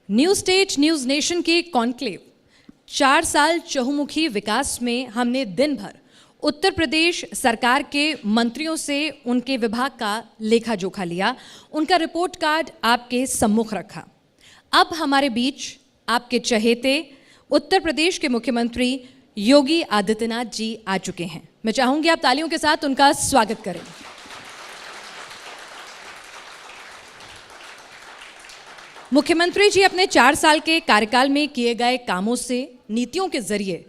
New state news nation के conclave 4 साल चहुमुखी विकास में हमने दिन भर उत्तर प्रदेश सरकार के मंत्रियों से उनके विभाग का लेखा जोखा लिया, उनका रिपोर्ट कार्ड आपके सम्मुख रखा। अब हमारे बीच आपके चहेते उत्तर प्रदेश के मुख्यमंत्री योगी आदित्यनाथ जी आ चुके हैं। मैं चाहूंगी आप तालियों के साथ उनका स्वागत करें। मुख्यमंत्री जी अपने 4 साल के कार्यकाल में किए गए कामों से, नीतियों के जरिए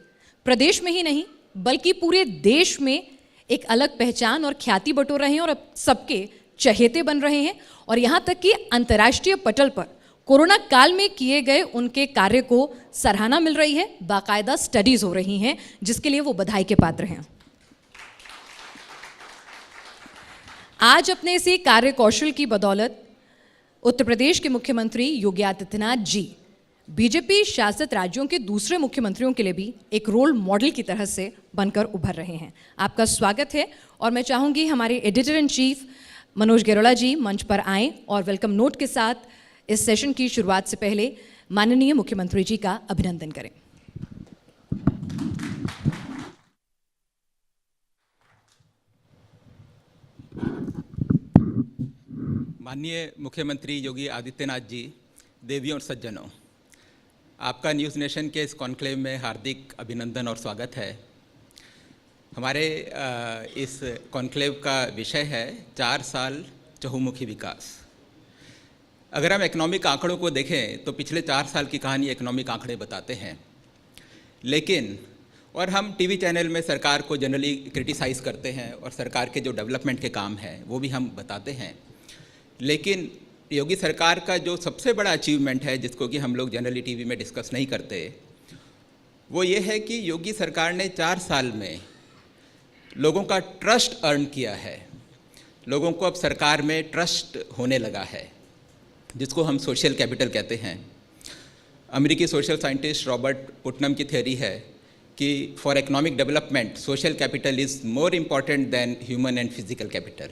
प्रदेश में ही नहीं बल्कि पूरे देश में एक अलग पहचान और ख्याति बटोर रहे हैं और अब सबके चहेते बन रहे हैं। और यहाँ तक कि अंतर्राष्ट्रीय पटल पर कोरोना काल में किए गए उनके कार्य को सराहना मिल रही है, बाकायदा स्टडीज हो रही हैं, जिसके लिए वो बधाई के पात्र हैं। आज अपने इसी कार्य कौशल की बदौलत उत्तर प्रदेश के मुख्यमंत्री योगी आदित्यनाथ जी बीजेपी शासित राज्यों के दूसरे मुख्यमंत्रियों के लिए भी एक रोल मॉडल की तरह से बनकर उभर रहे हैं। आपका स्वागत है और मैं चाहूंगी हमारे एडिटर इन चीफ मनोज गेरोला जी मंच पर आएं और वेलकम नोट के साथ इस सेशन की शुरुआत से पहले माननीय मुख्यमंत्री जी का अभिनंदन करें। माननीय मुख्यमंत्री योगी आदित्यनाथ जी, देवियों और सज्जनों, आपका न्यूज़ नेशन के इस कॉन्क्लेव में हार्दिक अभिनंदन और स्वागत है। हमारे इस कॉन्क्लेव का विषय है 4 साल चहुमुखी विकास। अगर हम इकोनॉमिक आंकड़ों को देखें तो पिछले 4 साल की कहानी इकोनॉमिक आंकड़े बताते हैं, लेकिन और हम टीवी चैनल में सरकार को जनरली क्रिटिसाइज़ करते हैं और सरकार के जो डेवलपमेंट के काम हैं वो भी हम बताते हैं, लेकिन योगी सरकार का जो सबसे बड़ा अचीवमेंट है जिसको कि हम लोग जनरली टीवी में डिस्कस नहीं करते, वो ये है कि योगी सरकार ने 4 साल में लोगों का ट्रस्ट अर्न किया है। लोगों को अब सरकार में ट्रस्ट होने लगा है, जिसको हम सोशल कैपिटल कहते हैं। अमेरिकी सोशल साइंटिस्ट रॉबर्ट पुटनम की थ्योरी है कि for economic development social capital is more important than human and physical capital.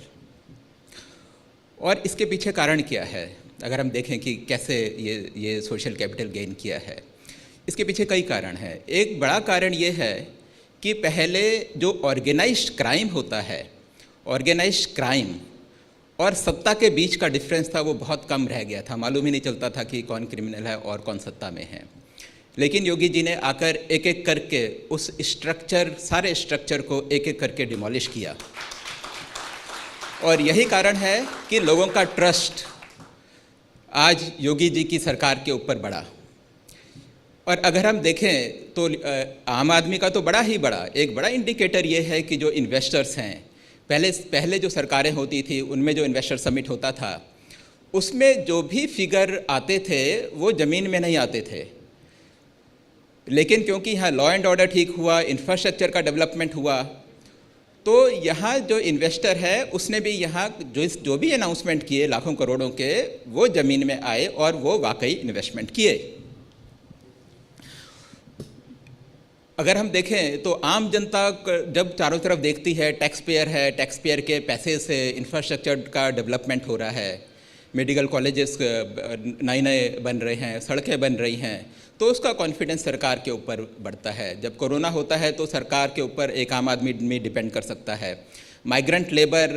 और इसके पीछे कारण क्या है, अगर हम देखें कि कैसे ये सोशल कैपिटल गेन किया है, इसके पीछे कई कारण हैं। एक बड़ा कारण ये है कि पहले जो ऑर्गेनाइज्ड क्राइम होता है, ऑर्गेनाइज्ड क्राइम और सत्ता के बीच का डिफरेंस था वो बहुत कम रह गया था। मालूम ही नहीं चलता था कि कौन क्रिमिनल है और कौन सत्ता में है। लेकिन योगी जी ने आकर एक एक करके उस स्ट्रक्चर, सारे स्ट्रक्चर को एक एक करके डिमोलिश किया, और यही कारण है कि लोगों का ट्रस्ट आज योगी जी की सरकार के ऊपर बढ़ा। और अगर हम देखें तो आम आदमी का तो एक बड़ा इंडिकेटर ये है कि जो इन्वेस्टर्स हैं, पहले जो सरकारें होती थी उनमें जो इन्वेस्टर समिट होता था उसमें जो भी फिगर आते थे वो ज़मीन में नहीं आते थे, लेकिन क्योंकि यहाँ लॉ एंड ऑर्डर ठीक हुआ, इंफ्रास्ट्रक्चर का डेवलपमेंट हुआ, तो यहाँ जो इन्वेस्टर है उसने भी यहाँ जो भी अनाउंसमेंट किए लाखों करोड़ों के, वो ज़मीन में आए और वो वाकई इन्वेस्टमेंट किए। अगर हम देखें तो आम जनता जब चारों तरफ देखती है, टैक्स पेयर के पैसे से इंफ्रास्ट्रक्चर का डेवलपमेंट हो रहा है, मेडिकल कॉलेजेस नए बन रहे हैं, सड़कें बन रही हैं, तो उसका कॉन्फिडेंस सरकार के ऊपर बढ़ता है। जब कोरोना होता है तो सरकार के ऊपर एक आम आदमी में डिपेंड कर सकता है। माइग्रेंट लेबर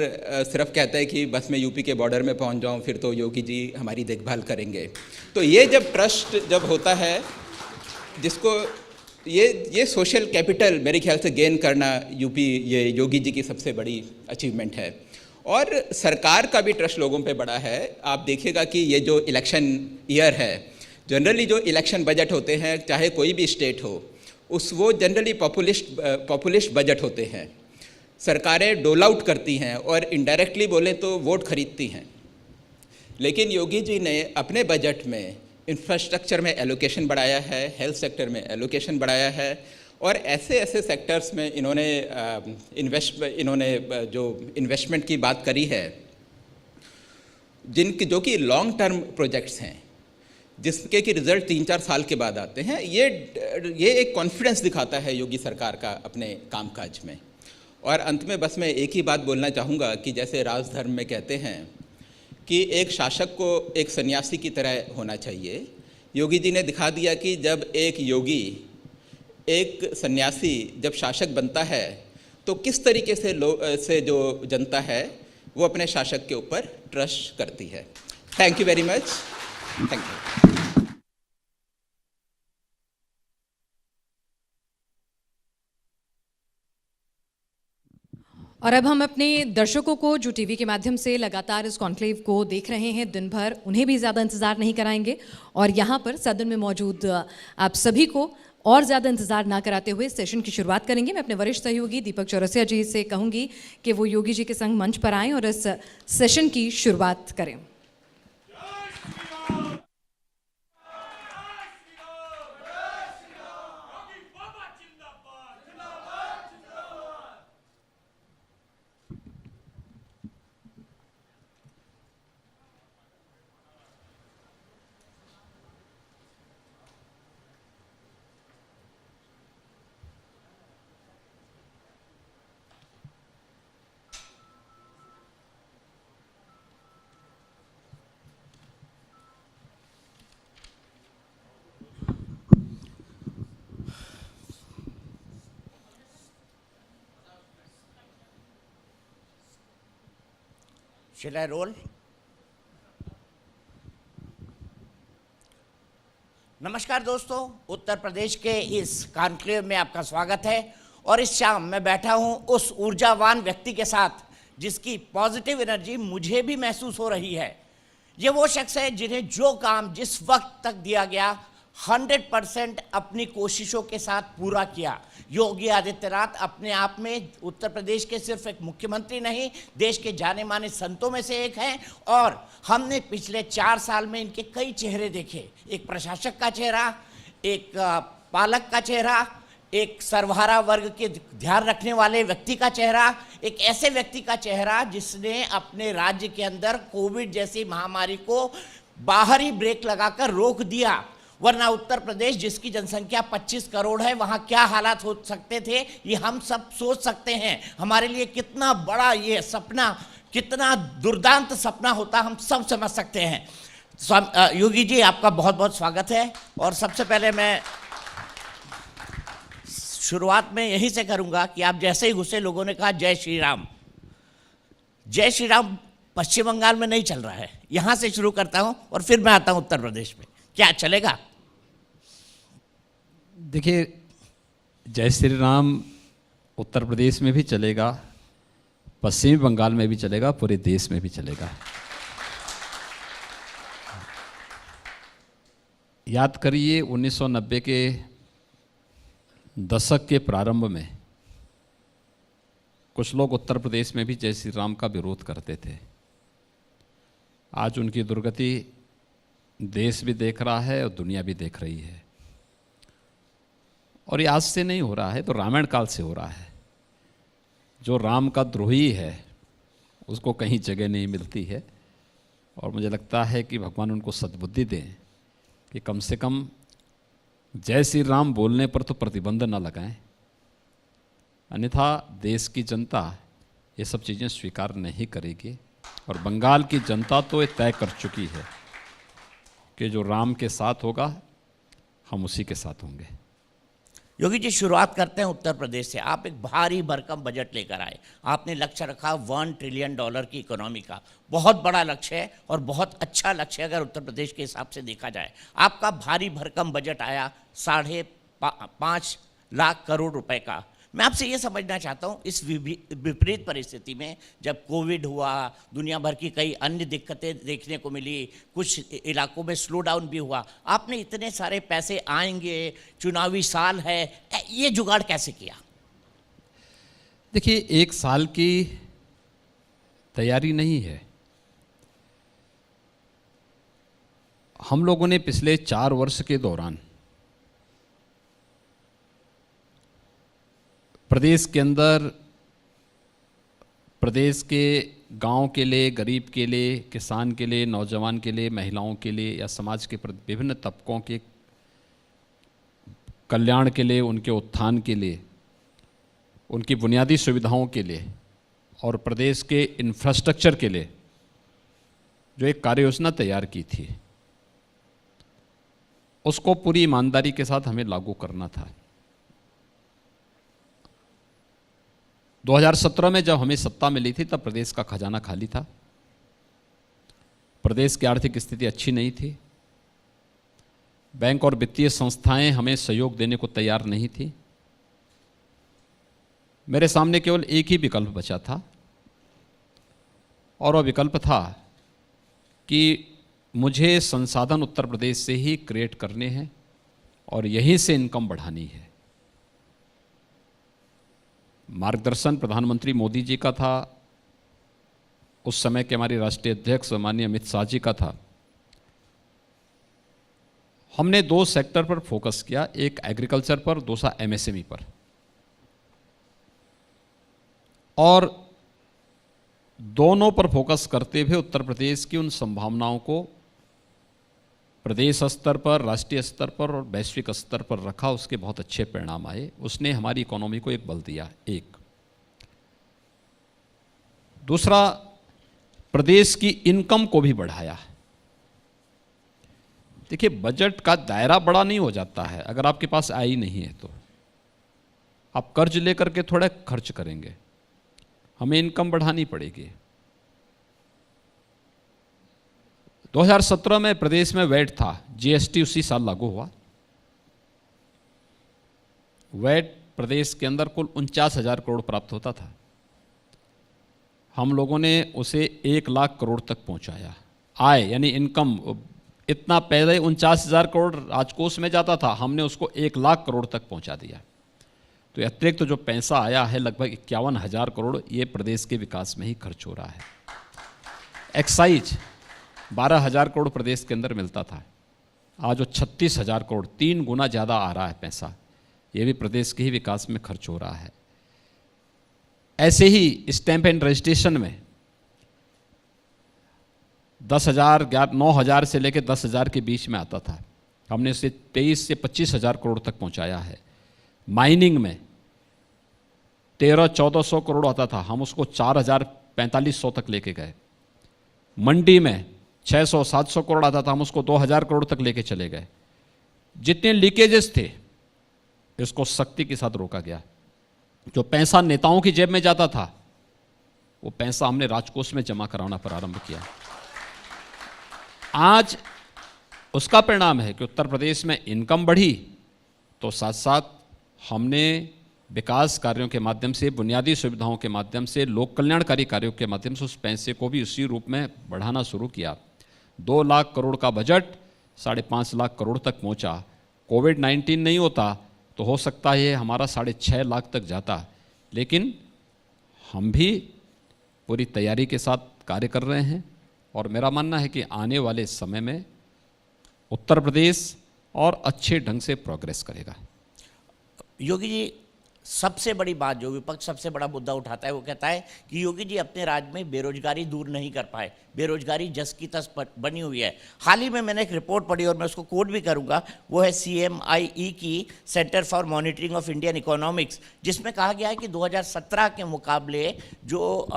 सिर्फ कहता है कि बस मैं यूपी के बॉर्डर में पहुंच जाऊं फिर तो योगी जी हमारी देखभाल करेंगे। तो ये जब ट्रस्ट जब होता है, जिसको ये सोशल कैपिटल मेरे ख्याल से गेन करना ये योगी जी की सबसे बड़ी अचीवमेंट है। और सरकार का भी ट्रस्ट लोगों पे बढ़ा है। आप देखिएगा कि ये जो इलेक्शन ईयर है, जनरली जो इलेक्शन बजट होते हैं चाहे कोई भी स्टेट हो, वो जनरली पॉपुलिस्ट बजट होते हैं। सरकारें डोल आउट करती हैं और इनडायरेक्टली बोले तो वोट खरीदती हैं, लेकिन योगी जी ने अपने बजट में इंफ्रास्ट्रक्चर में एलोकेशन बढ़ाया है, हेल्थ सेक्टर में एलोकेशन बढ़ाया है, और ऐसे सेक्टर्स में इन्होंने जो इन्वेस्टमेंट की बात करी है, जो कि लॉन्ग टर्म प्रोजेक्ट्स हैं, जिसके कि रिजल्ट 3-4 साल के बाद आते हैं। ये एक कॉन्फिडेंस दिखाता है योगी सरकार का अपने कामकाज में। और अंत में बस मैं एक ही बात बोलना चाहूँगा कि जैसे राजधर्म में कहते हैं कि एक शासक को एक सन्यासी की तरह होना चाहिए, योगी जी ने दिखा दिया कि जब एक योगी, एक सन्यासी जब शासक बनता है तो किस तरीके से जो जनता है वो अपने शासक के ऊपर ट्रस्ट करती है। Thank you very much. Thank you. और अब हम अपने दर्शकों को जो टीवी के माध्यम से लगातार इस कॉन्क्लेव को देख रहे हैं दिन भर, उन्हें भी ज़्यादा इंतज़ार नहीं कराएंगे और यहाँ पर सदन में मौजूद आप सभी को और ज़्यादा इंतज़ार ना कराते हुए सेशन की शुरुआत करेंगे। मैं अपने वरिष्ठ सहयोगी दीपक चौरसिया जी से कहूँगी कि वो योगी जी के संग मंच पर आएँ और इस सेशन की शुरुआत करें। Shall I roll? नमस्कार दोस्तों, उत्तर प्रदेश के इस कॉन्क्लेव में आपका स्वागत है। और इस शाम मैं बैठा हूं उस ऊर्जावान व्यक्ति के साथ जिसकी पॉजिटिव एनर्जी मुझे भी महसूस हो रही है। ये वो शख्स है जिन्हें जो काम जिस वक्त तक दिया गया 100% अपनी कोशिशों के साथ पूरा किया। योगी आदित्यनाथ अपने आप में उत्तर प्रदेश के सिर्फ एक मुख्यमंत्री नहीं, देश के जाने माने संतों में से एक हैं। और हमने पिछले 4 साल में इनके कई चेहरे देखे, एक प्रशासक का चेहरा, एक पालक का चेहरा, एक सर्वहारा वर्ग के ध्यान रखने वाले व्यक्ति का चेहरा, एक ऐसे व्यक्ति का चेहरा जिसने अपने राज्य के अंदर कोविड जैसी महामारी को बाहरी ब्रेक लगाकर रोक दिया। वरना उत्तर प्रदेश जिसकी जनसंख्या 25 करोड़ है, वहाँ क्या हालात हो सकते थे ये हम सब सोच सकते हैं। हमारे लिए कितना बड़ा ये सपना, कितना दुर्दांत सपना होता, हम सब समझ सकते हैं। योगी जी, आपका बहुत बहुत स्वागत है। और सबसे पहले मैं शुरुआत में यहीं से करूंगा कि आप जैसे ही घुसे लोगों ने कहा जय श्री राम। जय श्री राम पश्चिम बंगाल में नहीं चल रहा है, यहाँ से शुरू करता हूँ और फिर मैं आता हूँ उत्तर प्रदेश में। क्या चलेगा? देखिए, जय श्री राम उत्तर प्रदेश में भी चलेगा, पश्चिमी बंगाल में भी चलेगा, पूरे देश में भी चलेगा। याद करिए 1990 के दशक के प्रारंभ में कुछ लोग उत्तर प्रदेश में भी जय श्री राम का विरोध करते थे। आज उनकी दुर्गति देश भी देख रहा है और दुनिया भी देख रही है। और ये आज से नहीं हो रहा है, तो रामायण काल से हो रहा है। जो राम का द्रोही है उसको कहीं जगह नहीं मिलती है। और मुझे लगता है कि भगवान उनको सद्बुद्धि दें कि कम से कम जय श्री राम बोलने पर तो प्रतिबंध न लगाएं, अन्यथा देश की जनता ये सब चीज़ें स्वीकार नहीं करेगी। और बंगाल की जनता तो ये तय कर चुकी है कि जो राम के साथ होगा हम उसी के साथ होंगे। योगी जी, शुरुआत करते हैं उत्तर प्रदेश से। आप एक भारी भरकम बजट लेकर आए। आपने लक्ष्य रखा $1 ट्रिलियन की इकोनॉमी का। बहुत बड़ा लक्ष्य है और बहुत अच्छा लक्ष्य है अगर उत्तर प्रदेश के हिसाब से देखा जाए। आपका भारी भरकम बजट आया 5.5 लाख करोड़ रुपए का। मैं आपसे ये समझना चाहता हूँ, इस विपरीत परिस्थिति में जब कोविड हुआ, दुनिया भर की कई अन्य दिक्कतें देखने को मिली, कुछ इलाकों में स्लो डाउन भी हुआ, आपने इतने सारे पैसे आएंगे, चुनावी साल है, ये जुगाड़ कैसे किया? देखिए, 1 साल की तैयारी नहीं है। हम लोगों ने पिछले 4 वर्ष के दौरान प्रदेश के अंदर, प्रदेश के गांव के लिए, गरीब के लिए, किसान के लिए, नौजवान के लिए, महिलाओं के लिए या समाज के विभिन्न तबकों के कल्याण के लिए, उनके उत्थान के लिए, उनकी बुनियादी सुविधाओं के लिए और प्रदेश के इंफ्रास्ट्रक्चर के लिए जो एक कार्य योजना तैयार की थी। उसको पूरी ईमानदारी के साथ हमें लागू करना था। 2017 में जब हमें सत्ता मिली थी तब प्रदेश का खजाना खाली था, प्रदेश की आर्थिक स्थिति अच्छी नहीं थी, बैंक और वित्तीय संस्थाएं हमें सहयोग देने को तैयार नहीं थी। मेरे सामने केवल एक ही विकल्प बचा था और वह विकल्प था कि मुझे संसाधन उत्तर प्रदेश से ही क्रिएट करने हैं और यहीं से इनकम बढ़ानी है। मार्गदर्शन प्रधानमंत्री मोदी जी का था, उस समय के हमारे राष्ट्रीय अध्यक्ष माननीय अमित शाह जी का था। हमने 2 सेक्टर पर फोकस किया, एक एग्रीकल्चर पर, दूसरा एमएसएमई पर, और दोनों पर फोकस करते हुए उत्तर प्रदेश की उन संभावनाओं को प्रदेश स्तर पर, राष्ट्रीय स्तर पर और वैश्विक स्तर पर रखा। उसके बहुत अच्छे परिणाम आए। उसने हमारी इकोनॉमी को एक बल दिया। एक दूसरा, प्रदेश की इनकम को भी बढ़ाया। देखिए, बजट का दायरा बड़ा नहीं हो जाता है अगर आपके पास आय ही नहीं है तो। आप कर्ज लेकर के थोड़ा खर्च करेंगे, हमें इनकम बढ़ानी पड़ेगी। 2017 में प्रदेश में वैट था, जीएसटी उसी साल लागू हुआ। वैट प्रदेश के अंदर कुल 49,000 करोड़ प्राप्त होता था। हम लोगों ने उसे 1 लाख करोड़ तक पहुंचाया। आय यानी इनकम, इतना पहले 49,000 करोड़ राजकोष में जाता था, हमने उसको 1 लाख करोड़ तक पहुंचा दिया। तो अतिरिक्त जो पैसा आया है लगभग 51,000 करोड़, ये प्रदेश के विकास में ही खर्च हो रहा है। एक्साइज 12,000 करोड़ प्रदेश के अंदर मिलता था, आज वो 36,000 करोड़, 3 गुना ज़्यादा आ रहा है पैसा। ये भी प्रदेश के ही विकास में खर्च हो रहा है। ऐसे ही स्टैंप एंड रजिस्ट्रेशन में 10,000 9,000 से लेकर 10,000 के बीच में आता था, हमने उसे 23 से 25,000 करोड़ तक पहुंचाया है। माइनिंग में 1300-1400 करोड़ आता था, हम उसको 4,000-4,500 तक लेके गए। मंडी में 600-700 करोड़ आता था, हम उसको 2,000 करोड़ तक लेके चले गए। जितने लीकेजेस थे इसको सख्ती के साथ रोका गया। जो पैसा नेताओं की जेब में जाता था वो पैसा हमने राजकोष में जमा कराना प्रारंभ किया। आज उसका परिणाम है कि उत्तर प्रदेश में इनकम बढ़ी, तो साथ साथ हमने विकास कार्यों के माध्यम से, बुनियादी सुविधाओं के माध्यम से, लोक कल्याणकारी कार्यों के माध्यम से उस पैसे को भी उसी रूप में बढ़ाना शुरू किया। 2 लाख करोड़ का बजट 5.5 लाख करोड़ तक पहुंचा। कोविड-19 नहीं होता तो हो सकता है हमारा 6.5 लाख तक जाता, लेकिन हम भी पूरी तैयारी के साथ कार्य कर रहे हैं और मेरा मानना है कि आने वाले समय में उत्तर प्रदेश और अच्छे ढंग से प्रोग्रेस करेगा। योगी जी, सबसे बड़ी बात जो विपक्ष सबसे बड़ा मुद्दा उठाता है वो कहता है कि योगी जी अपने राज्य में बेरोजगारी दूर नहीं कर पाए, बेरोजगारी जस की तस बनी हुई है। हाल ही में मैंने एक रिपोर्ट पढ़ी और मैं उसको कोट भी करूंगा, वो है CMIE की, centre for monitoring of Indian economics, जिसमें कहा गया है कि 2017 के मुकाबले जो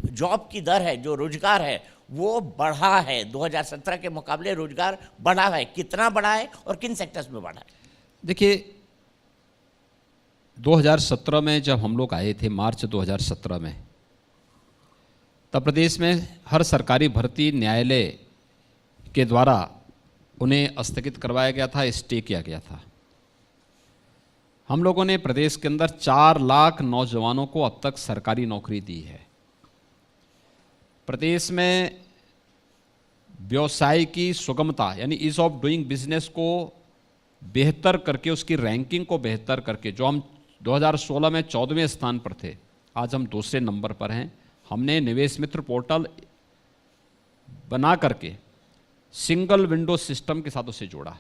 जॉब की दर है, जो रोजगार है वो बढ़ा है। 2017 के मुकाबले रोजगार बढ़ा है। कितना बढ़ा है और किन सेक्टर्स में बढ़ा है? देखिए, 2017 में जब हम लोग आए थे, मार्च 2017 में, तब प्रदेश में हर सरकारी भर्ती न्यायालय के द्वारा उन्हें स्थगित करवाया गया था, स्टे किया गया था। हम लोगों ने प्रदेश के अंदर 4 लाख नौजवानों को अब तक सरकारी नौकरी दी है। प्रदेश में व्यवसाय की सुगमता यानी ईज ऑफ डूइंग बिजनेस को बेहतर करके, उसकी रैंकिंग को बेहतर करके, जो हम 2016 में 14वें स्थान पर थे, आज हम दूसरे नंबर पर हैं। हमने निवेश मित्र पोर्टल बना करके सिंगल विंडो सिस्टम के साथ उसे जोड़ा।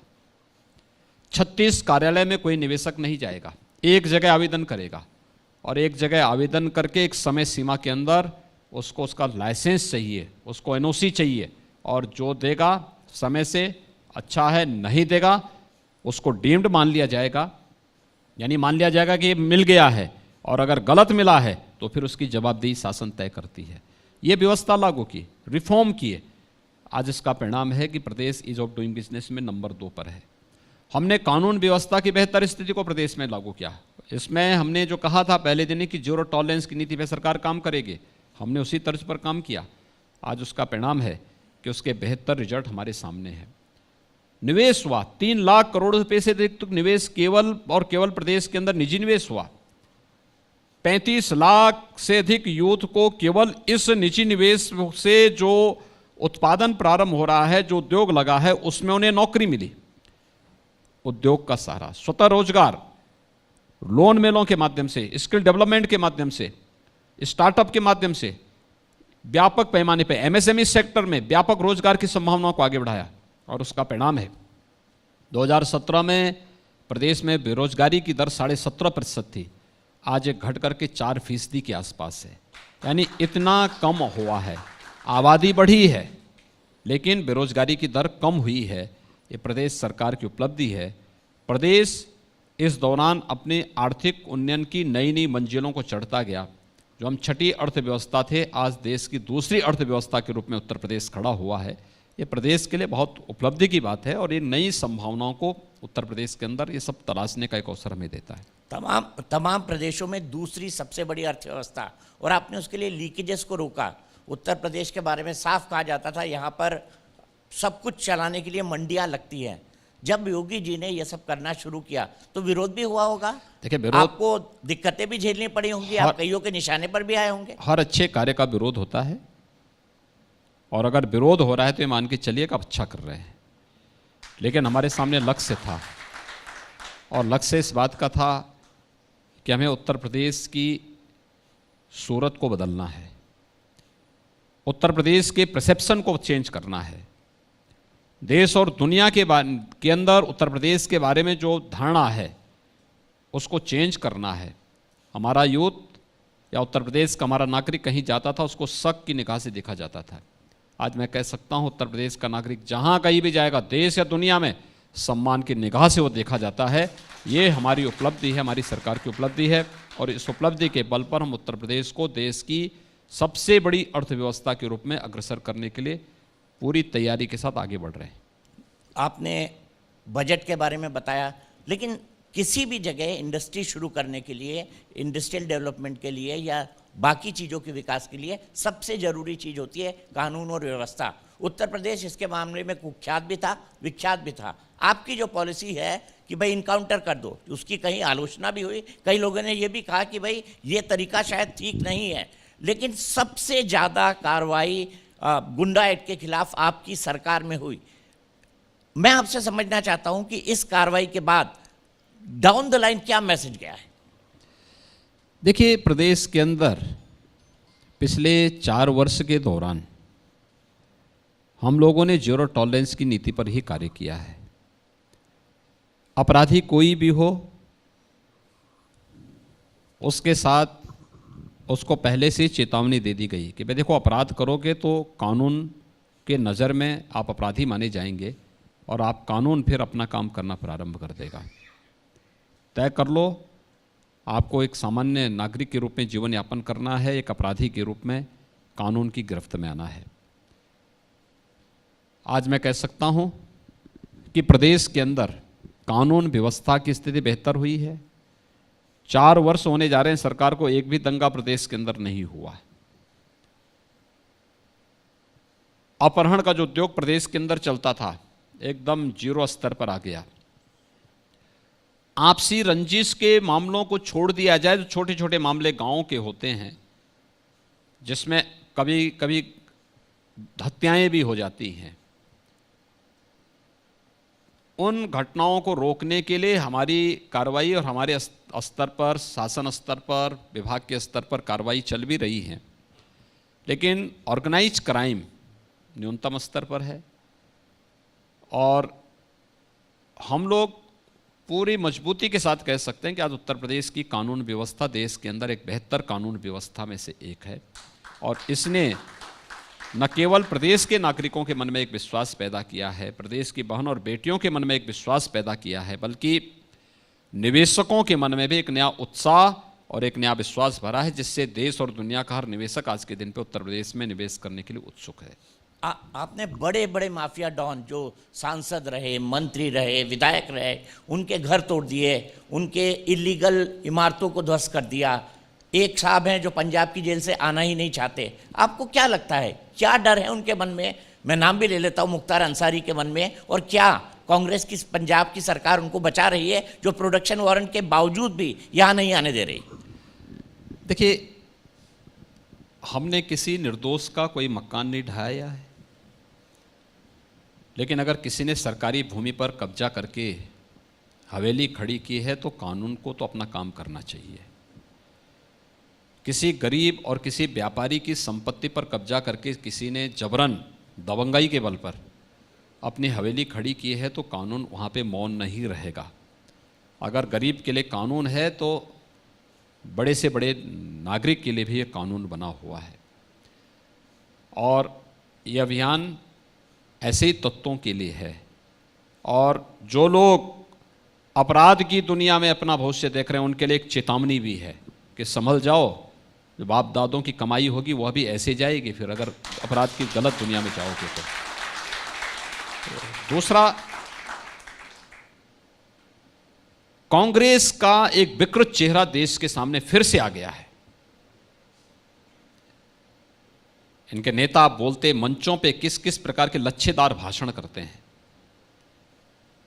36 कार्यालय में कोई निवेशक नहीं जाएगा, एक जगह आवेदन करेगा और एक जगह आवेदन करके एक समय सीमा के अंदर उसको उसका लाइसेंस चाहिए, उसको NOC चाहिए, और जो देगा समय से, अच्छा है, नहीं देगा उसको डीम्ड मान लिया जाएगा, यानी मान लिया जाएगा कि ये मिल गया है, और अगर गलत मिला है तो फिर उसकी जवाबदेही शासन तय करती है। ये व्यवस्था लागू की, रिफॉर्म किए, आज इसका परिणाम है कि प्रदेश ईज ऑफ डूइंग बिजनेस में नंबर 2 पर है। हमने कानून व्यवस्था की बेहतर स्थिति को प्रदेश में लागू किया। इसमें हमने जो कहा था पहले दिन कि जीरो टॉलरेंस की नीति पे सरकार काम करेगी, हमने उसी तर्ज पर काम किया। आज उसका परिणाम है कि उसके बेहतर रिजल्ट हमारे सामने हैं। निवेश हुआ 3 लाख करोड़ रुपए से अधिक निवेश केवल प्रदेश के अंदर निजी निवेश हुआ। 35 लाख से अधिक यूथ को केवल इस निजी निवेश से जो उत्पादन प्रारंभ हो रहा है, जो उद्योग लगा है, उसमें उन्हें नौकरी मिली। उद्योग का सहारा, स्वतः रोजगार, लोन मेलों के माध्यम से, स्किल डेवलपमेंट के माध्यम से, स्टार्टअप के माध्यम से व्यापक पैमाने पर एमएसएमई सेक्टर में व्यापक रोजगार की संभावनाओं को आगे बढ़ाया। और उसका परिणाम है 2017 में प्रदेश में बेरोजगारी की दर 17.5% थी, आज एक घट करके 4% के आसपास है। यानी इतना कम हुआ है। आबादी बढ़ी है लेकिन बेरोजगारी की दर कम हुई है। ये प्रदेश सरकार की उपलब्धि है। प्रदेश इस दौरान अपने आर्थिक उन्नयन की नई नई मंजिलों को चढ़ता गया। जो हम छठी अर्थव्यवस्था थे, आज देश की दूसरी अर्थव्यवस्था के रूप में उत्तर प्रदेश खड़ा हुआ है। ये प्रदेश के लिए बहुत उपलब्धि की बात है और ये नई संभावनाओं को उत्तर प्रदेश के अंदर ये सब तलाशने का एक अवसर हमें देता है। तमाम प्रदेशों में दूसरी सबसे बड़ी अर्थव्यवस्था, और आपने उसके लिए लीकेजेस को रोका। उत्तर प्रदेश के बारे में साफ कहा जाता था यहाँ पर सब कुछ चलाने के लिए मंडियाँ लगती हैं। जब योगी जी ने यह सब करना शुरू किया तो विरोध भी हुआ होगा। देखिए, विरोध, आपको दिक्कतें भी झेलनी पड़ी होंगी, आप कईयों के निशाने पर भी आए होंगे। हर अच्छे कार्य का विरोध होता है और अगर विरोध हो रहा है तो ये मान के चलिए कि आप अच्छा कर रहे हैं। लेकिन हमारे सामने लक्ष्य था और लक्ष्य इस बात का था कि हमें उत्तर प्रदेश की सूरत को बदलना है, उत्तर प्रदेश के परसेप्शन को चेंज करना है। देश और दुनिया के अंदर उत्तर प्रदेश के बारे में जो धारणा है उसको चेंज करना है। हमारा यूथ या उत्तर प्रदेश का हमारा नागरिक कहीं जाता था उसको शक की निगाह से देखा जाता था। आज मैं कह सकता हूं उत्तर प्रदेश का नागरिक जहां कहीं भी जाएगा, देश या दुनिया में, सम्मान की निगाह से वो देखा जाता है। ये हमारी उपलब्धि है, हमारी सरकार की उपलब्धि है और इस उपलब्धि के बल पर हम उत्तर प्रदेश को देश की सबसे बड़ी अर्थव्यवस्था के रूप में अग्रसर करने के लिए पूरी तैयारी के साथ आगे बढ़ रहे हैं। आपने बजट के बारे में बताया, लेकिन किसी भी जगह इंडस्ट्री शुरू करने के लिए, इंडस्ट्रियल डेवलपमेंट के लिए या बाकी चीज़ों के विकास के लिए सबसे ज़रूरी चीज़ होती है कानून और व्यवस्था। उत्तर प्रदेश इसके मामले में कुख्यात भी था, विख्यात भी था। आपकी जो पॉलिसी है कि भाई इनकाउंटर कर दो, उसकी कहीं आलोचना भी हुई, कई लोगों ने ये भी कहा कि भाई ये तरीका शायद ठीक नहीं है। लेकिन सबसे ज़्यादा कार्रवाई गुंडा एक्ट के खिलाफ आपकी सरकार में हुई। मैं आपसे समझना चाहता हूं कि इस कार्रवाई के बाद डाउन द लाइन क्या मैसेज गया है? देखिए, प्रदेश के अंदर पिछले 4 वर्ष के दौरान हम लोगों ने जीरो टॉलरेंस की नीति पर ही कार्य किया है। अपराधी कोई भी हो उसके साथ उसको पहले से चेतावनी दे दी गई कि भाई देखो, अपराध करोगे तो कानून के नज़र में आप अपराधी माने जाएंगे और आप कानून फिर अपना काम करना प्रारंभ कर देगा। तय कर लो, आपको एक सामान्य नागरिक के रूप में जीवन यापन करना है, एक अपराधी के रूप में कानून की गिरफ्त में आना है। आज मैं कह सकता हूं कि प्रदेश के अंदर कानून व्यवस्था की स्थिति बेहतर हुई है। 4 वर्ष होने जा रहे हैं सरकार को, एक भी दंगा प्रदेश के अंदर नहीं हुआ है। अपहरण का जो उद्योग प्रदेश के अंदर चलता था एकदम जीरो स्तर पर आ गया। आपसी रंजिश के मामलों को छोड़ दिया जाए तो छोटे छोटे मामले गांवों के होते हैं जिसमें कभी कभी हत्याएं भी हो जाती हैं। उन घटनाओं को रोकने के लिए हमारी कार्रवाई और हमारे स्तर पर, शासन स्तर पर, विभाग के स्तर पर कार्रवाई चल भी रही है। लेकिन ऑर्गेनाइज क्राइम न्यूनतम स्तर पर है और हम लोग पूरी मजबूती के साथ कह सकते हैं कि आज उत्तर प्रदेश की कानून व्यवस्था देश के अंदर एक बेहतर कानून व्यवस्था में से एक है और इसने न केवल प्रदेश के नागरिकों के मन में एक विश्वास पैदा किया है, प्रदेश की बहन और बेटियों के मन में एक विश्वास पैदा किया है, बल्कि निवेशकों के मन में भी एक नया उत्साह और एक नया विश्वास भरा है, जिससे देश और दुनिया का हर निवेशक आज के दिन पे उत्तर प्रदेश में निवेश करने के लिए उत्सुक है। आपने बड़े बड़े माफिया डॉन जो सांसद रहे, मंत्री रहे, विधायक रहे, उनके घर तोड़ दिए, उनके इलीगल इमारतों को ध्वस्त कर दिया। एक साहब हैं जो पंजाब की जेल से आना ही नहीं चाहते। आपको क्या लगता है, क्या डर है उनके मन में? मैं नाम भी ले लेता हूँ, मुख्तार अंसारी के मन में। और क्या कांग्रेस की पंजाब की सरकार उनको बचा रही है, जो प्रोडक्शन वारंट के बावजूद भी यहाँ नहीं आने दे रही? देखिए, हमने किसी निर्दोष का कोई मकान नहीं ढहाया है, लेकिन अगर किसी ने सरकारी भूमि पर कब्जा करके हवेली खड़ी की है तो कानून को तो अपना काम करना चाहिए। किसी गरीब और किसी व्यापारी की संपत्ति पर कब्जा करके किसी ने जबरन दबंगाई के बल पर अपनी हवेली खड़ी की है तो कानून वहाँ पे मौन नहीं रहेगा। अगर गरीब के लिए कानून है तो बड़े से बड़े नागरिक के लिए भी ये कानून बना हुआ है। और ये अभियान ऐसे ही तत्वों के लिए है, और जो लोग अपराध की दुनिया में अपना भविष्य देख रहे हैं उनके लिए एक चेतावनी भी है कि संभल जाओ, जो बाप दादों की कमाई होगी वह भी ऐसे जाएगी फिर अगर अपराध की गलत दुनिया में जाओगे तो। दूसरा, कांग्रेस का एक विकृत चेहरा देश के सामने फिर से आ गया है। इनके नेता बोलते मंचों पे किस किस प्रकार के लच्छेदार भाषण करते हैं,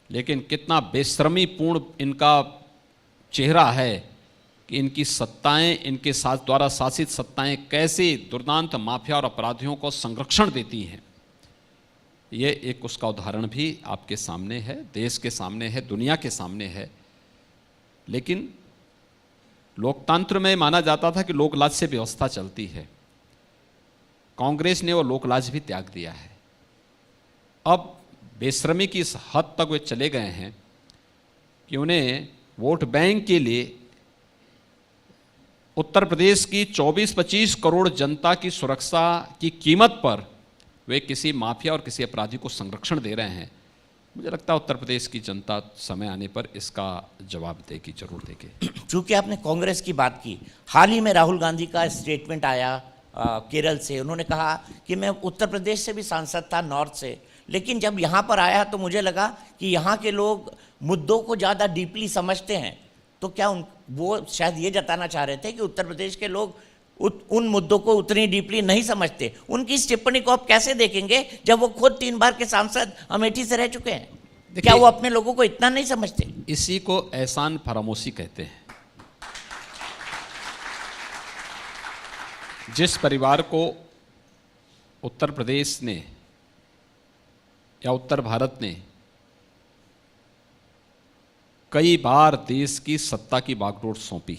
लेकिन कितना बेशर्मी पूर्ण इनका चेहरा है कि इनकी सत्ताएं, इनके साथ द्वारा शासित सत्ताएं कैसे दुर्दांत माफिया और अपराधियों को संरक्षण देती हैं। ये एक उसका उदाहरण भी आपके सामने है, देश के सामने है, दुनिया के सामने है। लेकिन लोकतंत्र में माना जाता था कि लोकलाज से व्यवस्था चलती है। कांग्रेस ने वो लोकलाज भी त्याग दिया है। अब बेशर्मी की इस हद तक वे चले गए हैं कि उन्हें वोट बैंक के लिए उत्तर प्रदेश की 24-25 करोड़ जनता की सुरक्षा की कीमत पर वे किसी माफिया और किसी अपराधी को संरक्षण दे रहे हैं। मुझे लगता है उत्तर प्रदेश की जनता समय आने पर इसका जवाब देगी, जरूर देगी। चूंकि आपने कांग्रेस की बात की, हाल ही में राहुल गांधी का स्टेटमेंट आया केरल से। उन्होंने कहा कि मैं उत्तर प्रदेश से भी सांसद था, नॉर्थ से, लेकिन जब यहाँ पर आया तो मुझे लगा कि यहाँ के लोग मुद्दों को ज़्यादा डीपली समझते हैं। तो क्या वो शायद ये जताना चाह रहे थे कि उत्तर प्रदेश के लोग उन मुद्दों को उतनी डीपली नहीं समझते? उनकी इस टिप्पणी को आप कैसे देखेंगे जब वो खुद 3 बार के सांसद अमेठी से रह चुके हैं? क्या वो अपने लोगों को इतना नहीं समझते? इसी को एहसान फरामोशी कहते हैं। जिस परिवार को उत्तर प्रदेश ने या उत्तर भारत ने कई बार देश की सत्ता की बागडोर सौंपी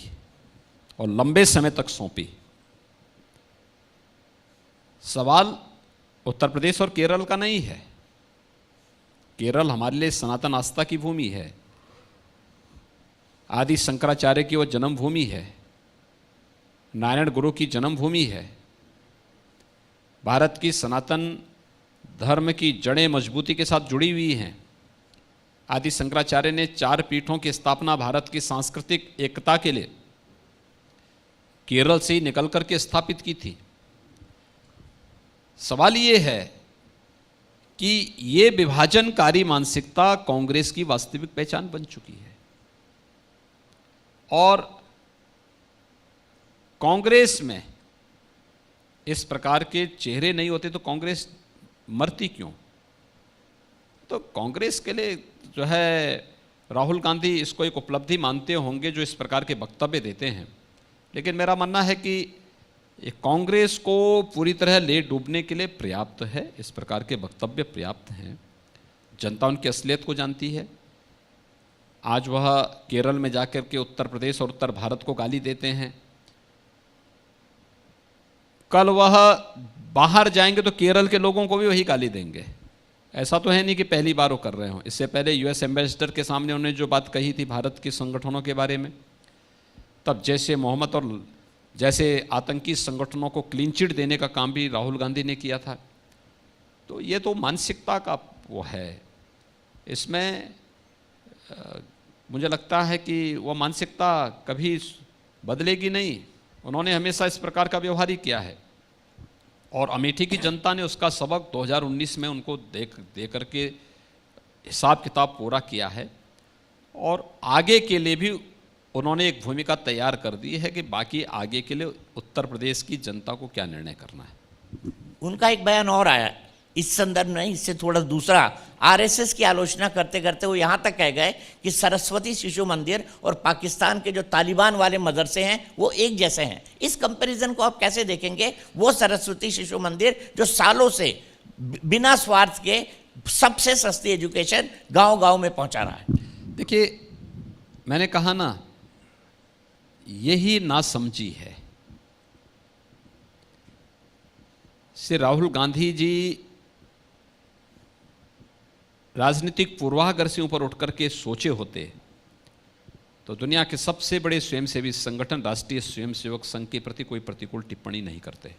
और लंबे समय तक सौंपी, सवाल उत्तर प्रदेश और केरल का नहीं है। केरल हमारे लिए सनातन आस्था की भूमि है, आदि शंकराचार्य की वो जन्मभूमि है, नारायण गुरु की जन्मभूमि है। भारत की सनातन धर्म की जड़ें मजबूती के साथ जुड़ी हुई हैं। आदि शंकराचार्य ने 4 पीठों की स्थापना भारत की सांस्कृतिक एकता के लिए केरल से ही निकल करके स्थापित की थी। सवाल ये है कि ये विभाजनकारी मानसिकता कांग्रेस की वास्तविक पहचान बन चुकी है, और कांग्रेस में इस प्रकार के चेहरे नहीं होते तो कांग्रेस मरती क्यों? तो कांग्रेस के लिए जो है राहुल गांधी इसको एक उपलब्धि मानते होंगे जो इस प्रकार के वक्तव्य देते हैं, लेकिन मेरा मानना है कि ये कांग्रेस को पूरी तरह ले डूबने के लिए पर्याप्त है। इस प्रकार के वक्तव्य पर्याप्त हैं। जनता उनकी असलियत को जानती है। आज वह केरल में जाकर के उत्तर प्रदेश और उत्तर भारत को गाली देते हैं, कल वह बाहर जाएंगे तो केरल के लोगों को भी वही गाली देंगे। ऐसा तो है नहीं कि पहली बार वो कर रहे हों। इससे पहले यूएस एम्बेसडर के सामने उन्होंने जो बात कही थी भारत के संगठनों के बारे में, तब जैसे मोहम्मद और जैसे आतंकी संगठनों को क्लीन चिट देने का काम भी राहुल गांधी ने किया था। तो ये तो मानसिकता का वो है। इसमें मुझे लगता है कि वो मानसिकता कभी बदलेगी नहीं। उन्होंने हमेशा इस प्रकार का व्यवहार ही किया है। और अमेठी की जनता ने उसका सबक 2019 में उनको दे करके हिसाब किताब पूरा किया है और आगे के लिए भी उन्होंने एक भूमिका तैयार कर दी है कि बाकी आगे के लिए उत्तर प्रदेश की जनता को क्या निर्णय करना है। उनका एक बयान और आया इस संदर्भ में, इससे थोड़ा दूसरा, आरएसएस की आलोचना करते करते वो यहाँ तक कह गए कि सरस्वती शिशु मंदिर और पाकिस्तान के जो तालिबान वाले मदरसे हैं वो एक जैसे हैं। इस कंपैरिजन को आप कैसे देखेंगे? वो सरस्वती शिशु मंदिर जो सालों से बिना स्वार्थ के सबसे सस्ती एजुकेशन गांव-गांव में पहुंचा रहा है। देखिए, मैंने कहा ना, यही नासमझी है। श्री राहुल गांधी जी राजनीतिक पूर्वाग्रह से ऊपर उठकर के सोचे होते तो दुनिया के सबसे बड़े स्वयंसेवी संगठन राष्ट्रीय स्वयंसेवक संघ के प्रति कोई प्रतिकूल टिप्पणी नहीं करते।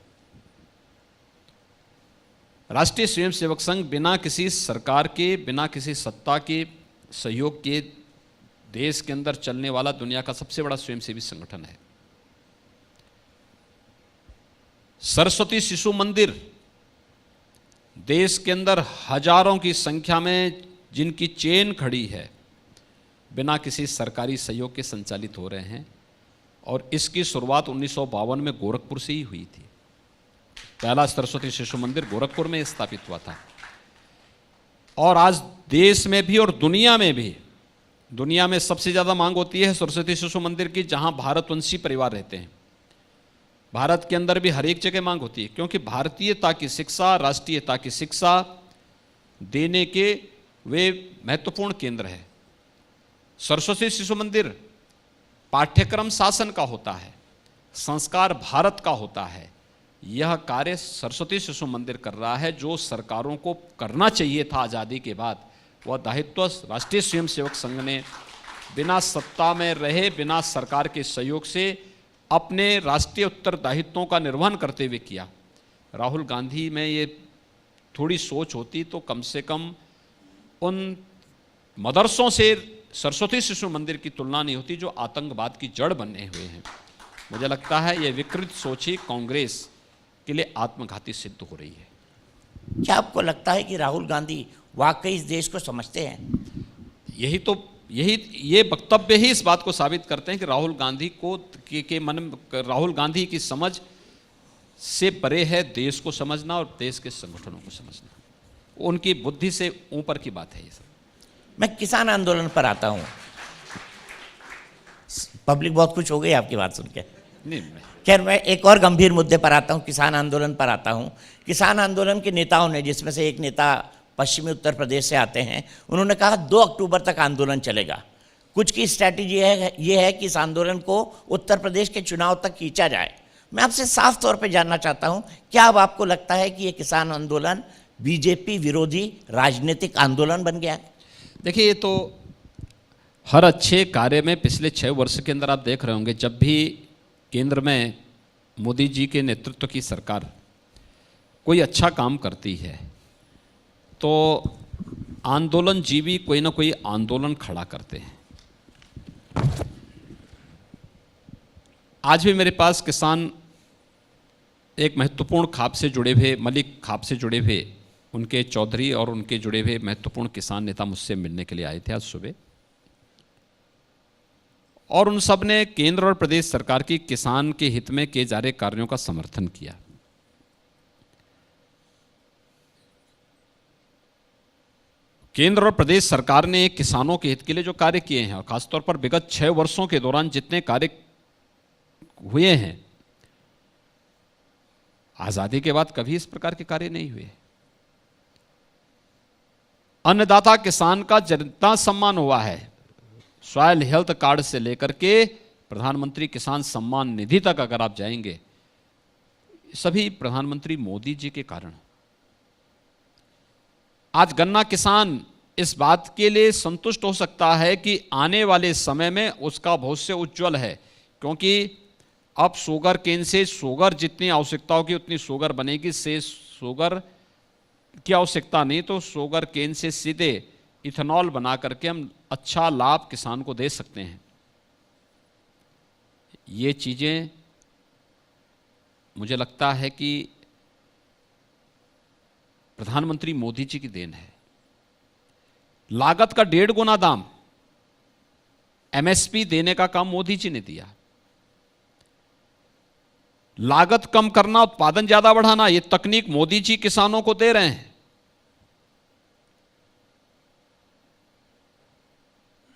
राष्ट्रीय स्वयंसेवक संघ बिना किसी सरकार के, बिना किसी सत्ता के सहयोग के देश के अंदर चलने वाला दुनिया का सबसे बड़ा स्वयंसेवी संगठन है। सरस्वती शिशु मंदिर देश के अंदर हजारों की संख्या में जिनकी चेन खड़ी है, बिना किसी सरकारी सहयोग के संचालित हो रहे हैं और इसकी शुरुआत 1952 में गोरखपुर से ही हुई थी। पहला सरस्वती शिशु मंदिर गोरखपुर में स्थापित हुआ था और आज देश में भी और दुनिया में सबसे ज़्यादा मांग होती है सरस्वती शिशु मंदिर की, जहां भारतवंशी परिवार रहते हैं। भारत के अंदर भी हर एक जगह मांग होती है, क्योंकि भारतीयता की शिक्षा, राष्ट्रीयता की शिक्षा देने के वे महत्वपूर्ण केंद्र है। सरस्वती शिशु मंदिर पाठ्यक्रम शासन का होता है, संस्कार भारत का होता है। यह कार्य सरस्वती शिशु मंदिर कर रहा है जो सरकारों को करना चाहिए था आज़ादी के बाद। वह दायित्व राष्ट्रीय स्वयंसेवक संघ ने बिना सत्ता में रहे, बिना सरकार के सहयोग से अपने राष्ट्रीय उत्तरदायित्वों का निर्वहन करते हुए किया। राहुल गांधी में ये थोड़ी सोच होती तो कम से कम उन मदरसों से सरस्वती शिशु मंदिर की तुलना नहीं होती जो आतंकवाद की जड़ बने हुए हैं। मुझे लगता है ये विकृत सोच ही कांग्रेस के लिए आत्मघाती सिद्ध हो रही है। क्या आपको लगता है कि राहुल गांधी वाकई इस देश को समझते हैं? ये वक्तव्य ही इस बात को साबित करते हैं कि राहुल गांधी को राहुल गांधी की समझ से परे है देश को समझना और देश के संगठनों को समझना। उनकी बुद्धि से ऊपर की बात है ये सब। मैं किसान आंदोलन पर आता हूं। पब्लिक बहुत खुश हो गई आपकी बात सुन के। खैर, मैं एक और गंभीर मुद्दे पर आता हूं, किसान आंदोलन पर आता हूं। किसान आंदोलन के नेताओं ने, जिसमें से एक नेता पश्चिमी उत्तर प्रदेश से आते हैं, उन्होंने कहा 2 अक्टूबर तक आंदोलन चलेगा। कुछ की स्ट्रैटेजी ये है कि इस आंदोलन को उत्तर प्रदेश के चुनाव तक खींचा जाए। मैं आपसे साफ तौर पे जानना चाहता हूं, क्या अब आपको लगता है कि ये किसान आंदोलन बीजेपी विरोधी राजनीतिक आंदोलन बन गया है? देखिए, ये तो हर अच्छे कार्य में पिछले 6 वर्ष के अंदर आप देख रहे होंगे, जब भी केंद्र में मोदी जी के नेतृत्व की सरकार कोई अच्छा काम करती है तो आंदोलन जीवी कोई ना कोई आंदोलन खड़ा करते हैं। आज भी मेरे पास किसान एक महत्वपूर्ण खाप से जुड़े हुए, मलिक खाप से जुड़े हुए उनके चौधरी और उनके जुड़े हुए महत्वपूर्ण किसान नेता मुझसे मिलने के लिए आए थे आज सुबह, और उन सब ने केंद्र और प्रदेश सरकार की किसान के हित में किए जा रहे कार्यों का समर्थन किया। केंद्र और प्रदेश सरकार ने किसानों के हित के लिए जो कार्य किए हैं, और खासतौर पर विगत 6 वर्षों के दौरान जितने कार्य हुए हैं, आजादी के बाद कभी इस प्रकार के कार्य नहीं हुए। अन्नदाता किसान का जितना सम्मान हुआ है, सॉयल हेल्थ कार्ड से लेकर के प्रधानमंत्री किसान सम्मान निधि तक अगर आप जाएंगे, सभी प्रधानमंत्री मोदी जी के कारण। आज गन्ना किसान इस बात के लिए संतुष्ट हो सकता है कि आने वाले समय में उसका भविष्य उज्जवल है, क्योंकि अब शुगर केन से शुगर जितनी आवश्यकता होगी उतनी शुगर बनेगी। से शुगर की आवश्यकता नहीं, तो शुगर केन से सीधे इथेनॉल बना करके हम अच्छा लाभ किसान को दे सकते हैं। ये चीज़ें मुझे लगता है कि प्रधानमंत्री मोदी जी की देन है। लागत का 1.5 गुना दाम एमएसपी देने का काम मोदी जी ने दिया। लागत कम करना, उत्पादन ज्यादा बढ़ाना, यह तकनीक मोदी जी किसानों को दे रहे हैं।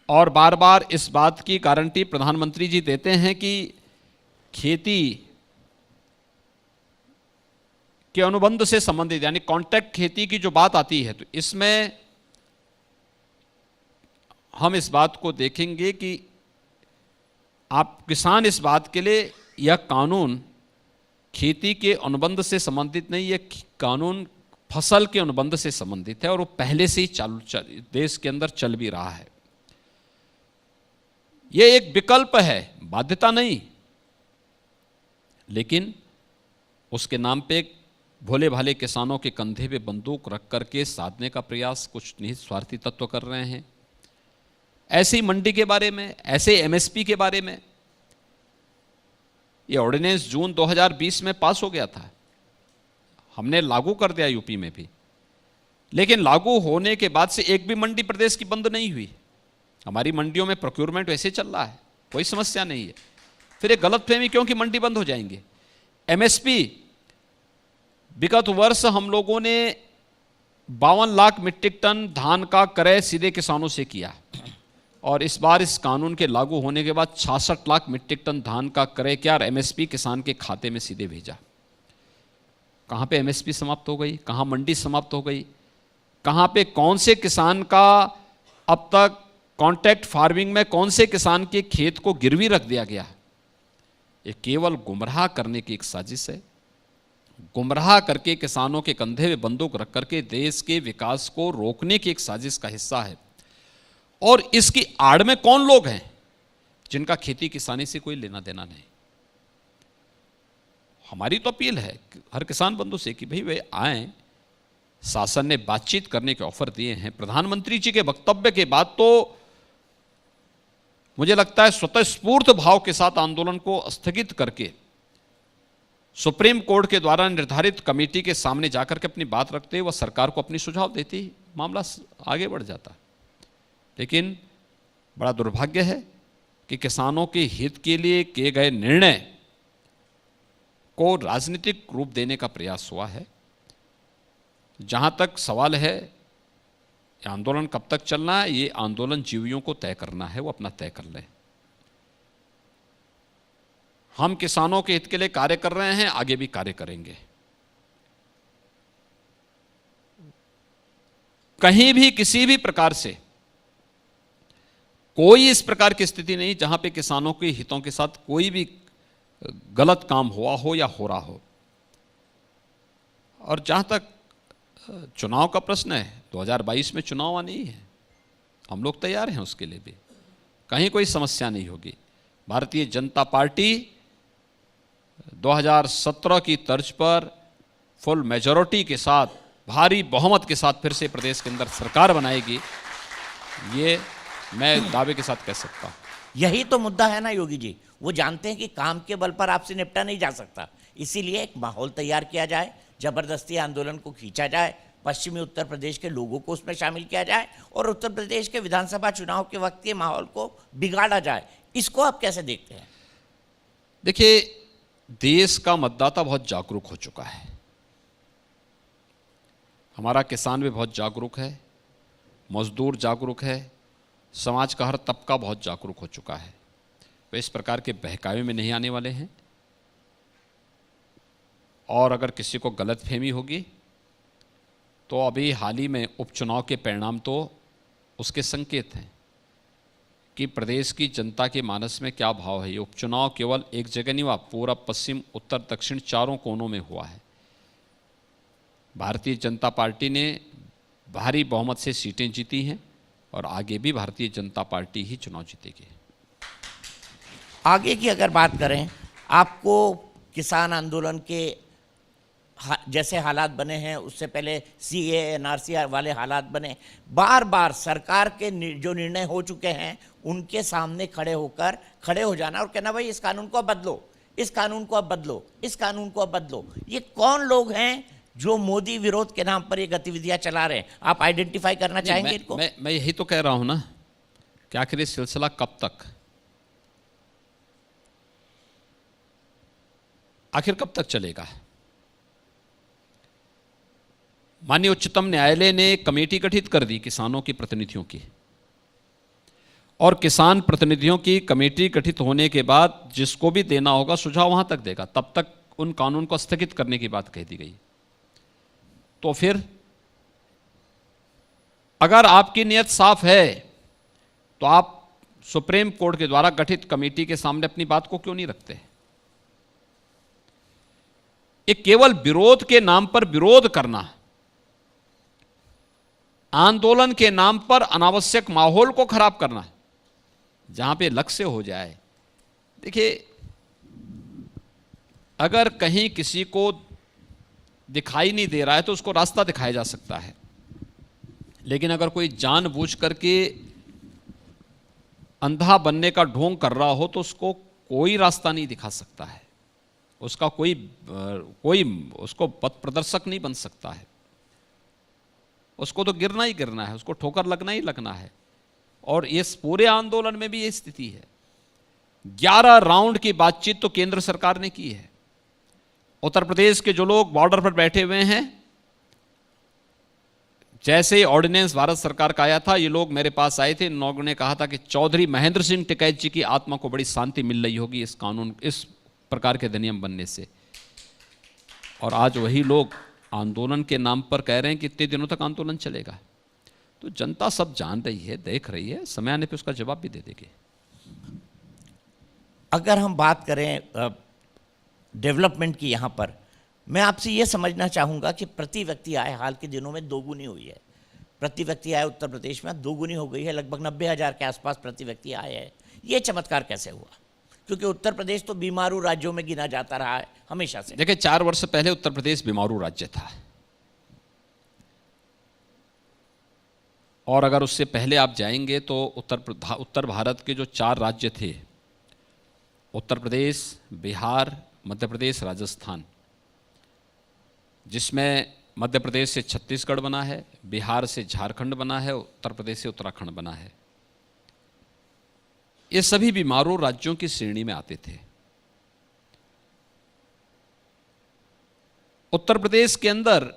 और बार बार इस बात की गारंटी प्रधानमंत्री जी देते हैं कि खेती के अनुबंध से संबंधित यानी कॉन्ट्रैक्ट खेती की जो बात आती है, तो इसमें हम इस बात को देखेंगे कि आप किसान इस बात के लिए, यह कानून खेती के अनुबंध से संबंधित नहीं, यह कानून फसल के अनुबंध से संबंधित है और वो पहले से ही देश के अंदर चल भी रहा है। यह एक विकल्प है, बाध्यता नहीं, लेकिन उसके नाम पे भोले भाले किसानों के कंधे पे बंदूक रख करके साधने का प्रयास कुछ निहित स्वार्थी तत्व कर रहे हैं। ऐसी मंडी के बारे में, ऐसे एमएसपी के बारे में, यह ऑर्डिनेंस जून 2020 में पास हो गया था, हमने लागू कर दिया यूपी में भी, लेकिन लागू होने के बाद से एक भी मंडी प्रदेश की बंद नहीं हुई। हमारी मंडियों में प्रोक्योरमेंट वैसे चल रहा है, कोई समस्या नहीं है। फिर एक गलतफहमी क्यों कि मंडी बंद हो जाएंगे। एमएसपी विगत वर्ष हम लोगों ने 52 लाख मीट्रिक टन धान का क्रय सीधे किसानों से किया और इस बार इस कानून के लागू होने के बाद 66 लाख मीट्रिक टन धान का क्रय किया और एमएसपी किसान के खाते में सीधे भेजा। कहां पे एमएसपी समाप्त हो गई, कहां मंडी समाप्त हो गई, कहां पे कौन से किसान का अब तक कॉन्ट्रैक्ट फार्मिंग में कौन से किसान के खेत को गिरवी रख दिया गया। ये केवल गुमराह करने की एक साजिश है। गुमराह करके किसानों के कंधे में बंदूक रख करके देश के विकास को रोकने की एक साजिश का हिस्सा है। और इसकी आड़ में कौन लोग हैं जिनका खेती किसानी से कोई लेना देना नहीं। हमारी तो अपील है हर किसान बंधु से कि भाई वे आए, शासन ने बातचीत करने के ऑफर दिए हैं। प्रधानमंत्री जी के वक्तव्य के बाद तो मुझे लगता है स्वतःस्फूर्त भाव के साथ आंदोलन को स्थगित करके सुप्रीम कोर्ट के द्वारा निर्धारित कमेटी के सामने जाकर के अपनी बात रखते वह सरकार को अपनी सुझाव देती, मामला आगे बढ़ जाता। लेकिन बड़ा दुर्भाग्य है कि किसानों के हित के लिए किए गए निर्णय को राजनीतिक रूप देने का प्रयास हुआ है। जहां तक सवाल है ये आंदोलन कब तक चलना है, ये आंदोलन जीवियों को तय करना है, वो अपना तय कर लें। हम किसानों के हित के लिए कार्य कर रहे हैं, आगे भी कार्य करेंगे। कहीं भी किसी भी प्रकार से कोई इस प्रकार की स्थिति नहीं जहां पे किसानों के हितों के साथ कोई भी गलत काम हुआ हो या हो रहा हो। और जहां तक चुनाव का प्रश्न है, 2022 में चुनाव आने ही है, हम लोग तैयार हैं उसके लिए भी, कहीं कोई समस्या नहीं होगी। भारतीय जनता पार्टी 2017 की तर्ज पर फुल मेजॉरिटी के साथ, भारी बहुमत के साथ फिर से प्रदेश के अंदर सरकार बनाएगी, ये मैं दावे के साथ कह सकता हूं। यही तो मुद्दा है ना योगी जी, वो जानते हैं कि काम के बल पर आपसे निपटा नहीं जा सकता, इसीलिए एक माहौल तैयार किया जाए, जबरदस्ती आंदोलन को खींचा जाए, पश्चिमी उत्तर प्रदेश के लोगों को उसमें शामिल किया जाए और उत्तर प्रदेश के विधानसभा चुनाव के वक्त के माहौल को बिगाड़ा जाए। इसको आप कैसे देखते हैं? देखिए, देश का मतदाता बहुत जागरूक हो चुका है, हमारा किसान भी बहुत जागरूक है, मजदूर जागरूक है, समाज का हर तबका बहुत जागरूक हो चुका है। वे इस प्रकार के बहकावे में नहीं आने वाले हैं। और अगर किसी को गलतफहमी होगी तो अभी हाल ही में उपचुनाव के परिणाम तो उसके संकेत हैं कि प्रदेश की जनता के मानस में क्या भाव है। ये उपचुनाव केवल एक जगह नहीं हुआ, पूरब पश्चिम उत्तर दक्षिण चारों कोनों में हुआ है। भारतीय जनता पार्टी ने भारी बहुमत से सीटें जीती हैं और आगे भी भारतीय जनता पार्टी ही चुनाव जीतेगी। आगे की अगर बात करें, आपको किसान आंदोलन के जैसे हालात बने हैं, उससे पहले सीए एनआरसी वाले हालात बने, बार बार सरकार के जो निर्णय हो चुके हैं उनके सामने खड़े हो जाना और कहना भाई इस कानून को अब बदलो, इस कानून को अब बदलो, इस कानून को अब बदलो। ये कौन लोग हैं जो मोदी विरोध के नाम पर ये गतिविधियां चला रहे हैं, आप आइडेंटिफाई करना चाहेंगे इनको? मैं यही तो कह रहा हूं ना कि आखिर ये सिलसिला कब तक, आखिर कब तक चलेगा। माननीय उच्चतम न्यायालय ने कमेटी गठित कर दी किसानों की प्रतिनिधियों की, और किसान प्रतिनिधियों की कमेटी गठित होने के बाद जिसको भी देना होगा सुझाव वहां तक देगा, तब तक उन कानून को स्थगित करने की बात कह दी गई। तो फिर अगर आपकी नियत साफ है तो आप सुप्रीम कोर्ट के द्वारा गठित कमेटी के सामने अपनी बात को क्यों नहीं रखते। एक केवल विरोध के नाम पर विरोध करना, आंदोलन के नाम पर अनावश्यक माहौल को खराब करना, जहां पे लक्ष्य हो जाए। देखिए, अगर कहीं किसी को दिखाई नहीं दे रहा है तो उसको रास्ता दिखाया जा सकता है, लेकिन अगर कोई जानबूझ करके अंधा बनने का ढोंग कर रहा हो तो उसको कोई रास्ता नहीं दिखा सकता है, उसका कोई उसको पथ प्रदर्शक नहीं बन सकता है। उसको तो गिरना ही गिरना है, उसको ठोकर लगना ही लगना है। और इस पूरे आंदोलन में भी ये स्थिति है। 11 राउंड की बातचीत तो केंद्र सरकार ने की है। उत्तर प्रदेश के जो लोग बॉर्डर पर बैठे हुए हैं, जैसे ही ऑर्डिनेंस भारत सरकार का आया था, ये लोग मेरे पास आए थे। इन लोगों ने कहा था कि चौधरी महेंद्र सिंह टिकैत जी की आत्मा को बड़ी शांति मिल रही होगी इस कानून, इस प्रकार के अधिनियम बनने से। और आज वही लोग आंदोलन के नाम पर कह रहे हैं कि इतने दिनों तक आंदोलन चलेगा। तो जनता सब जान रही है, देख रही है, समय आने पे उसका जवाब भी दे देगी। अगर हम बात करें डेवलपमेंट की, यहाँ पर मैं आपसे ये समझना चाहूँगा कि प्रति व्यक्ति आय हाल के दिनों में दोगुनी हुई है। प्रति व्यक्ति आय उत्तर प्रदेश में दोगुनी हो गई है, लगभग 90,000 के आसपास प्रति व्यक्ति आय है। ये चमत्कार कैसे हुआ? क्योंकि उत्तर प्रदेश तो बीमारू राज्यों में गिना जाता रहा है हमेशा से। देखिए, 4 वर्ष पहले उत्तर प्रदेश बीमारू राज्य था, और अगर उससे पहले आप जाएंगे तो उत्तर भारत के जो 4 राज्य थे, उत्तर प्रदेश, बिहार, मध्य प्रदेश, राजस्थान, जिसमें मध्य प्रदेश से छत्तीसगढ़ बना है, बिहार से झारखंड बना है, उत्तर प्रदेश से उत्तराखंड बना है, ये सभी बीमारू राज्यों की श्रेणी में आते थे। उत्तर प्रदेश के अंदर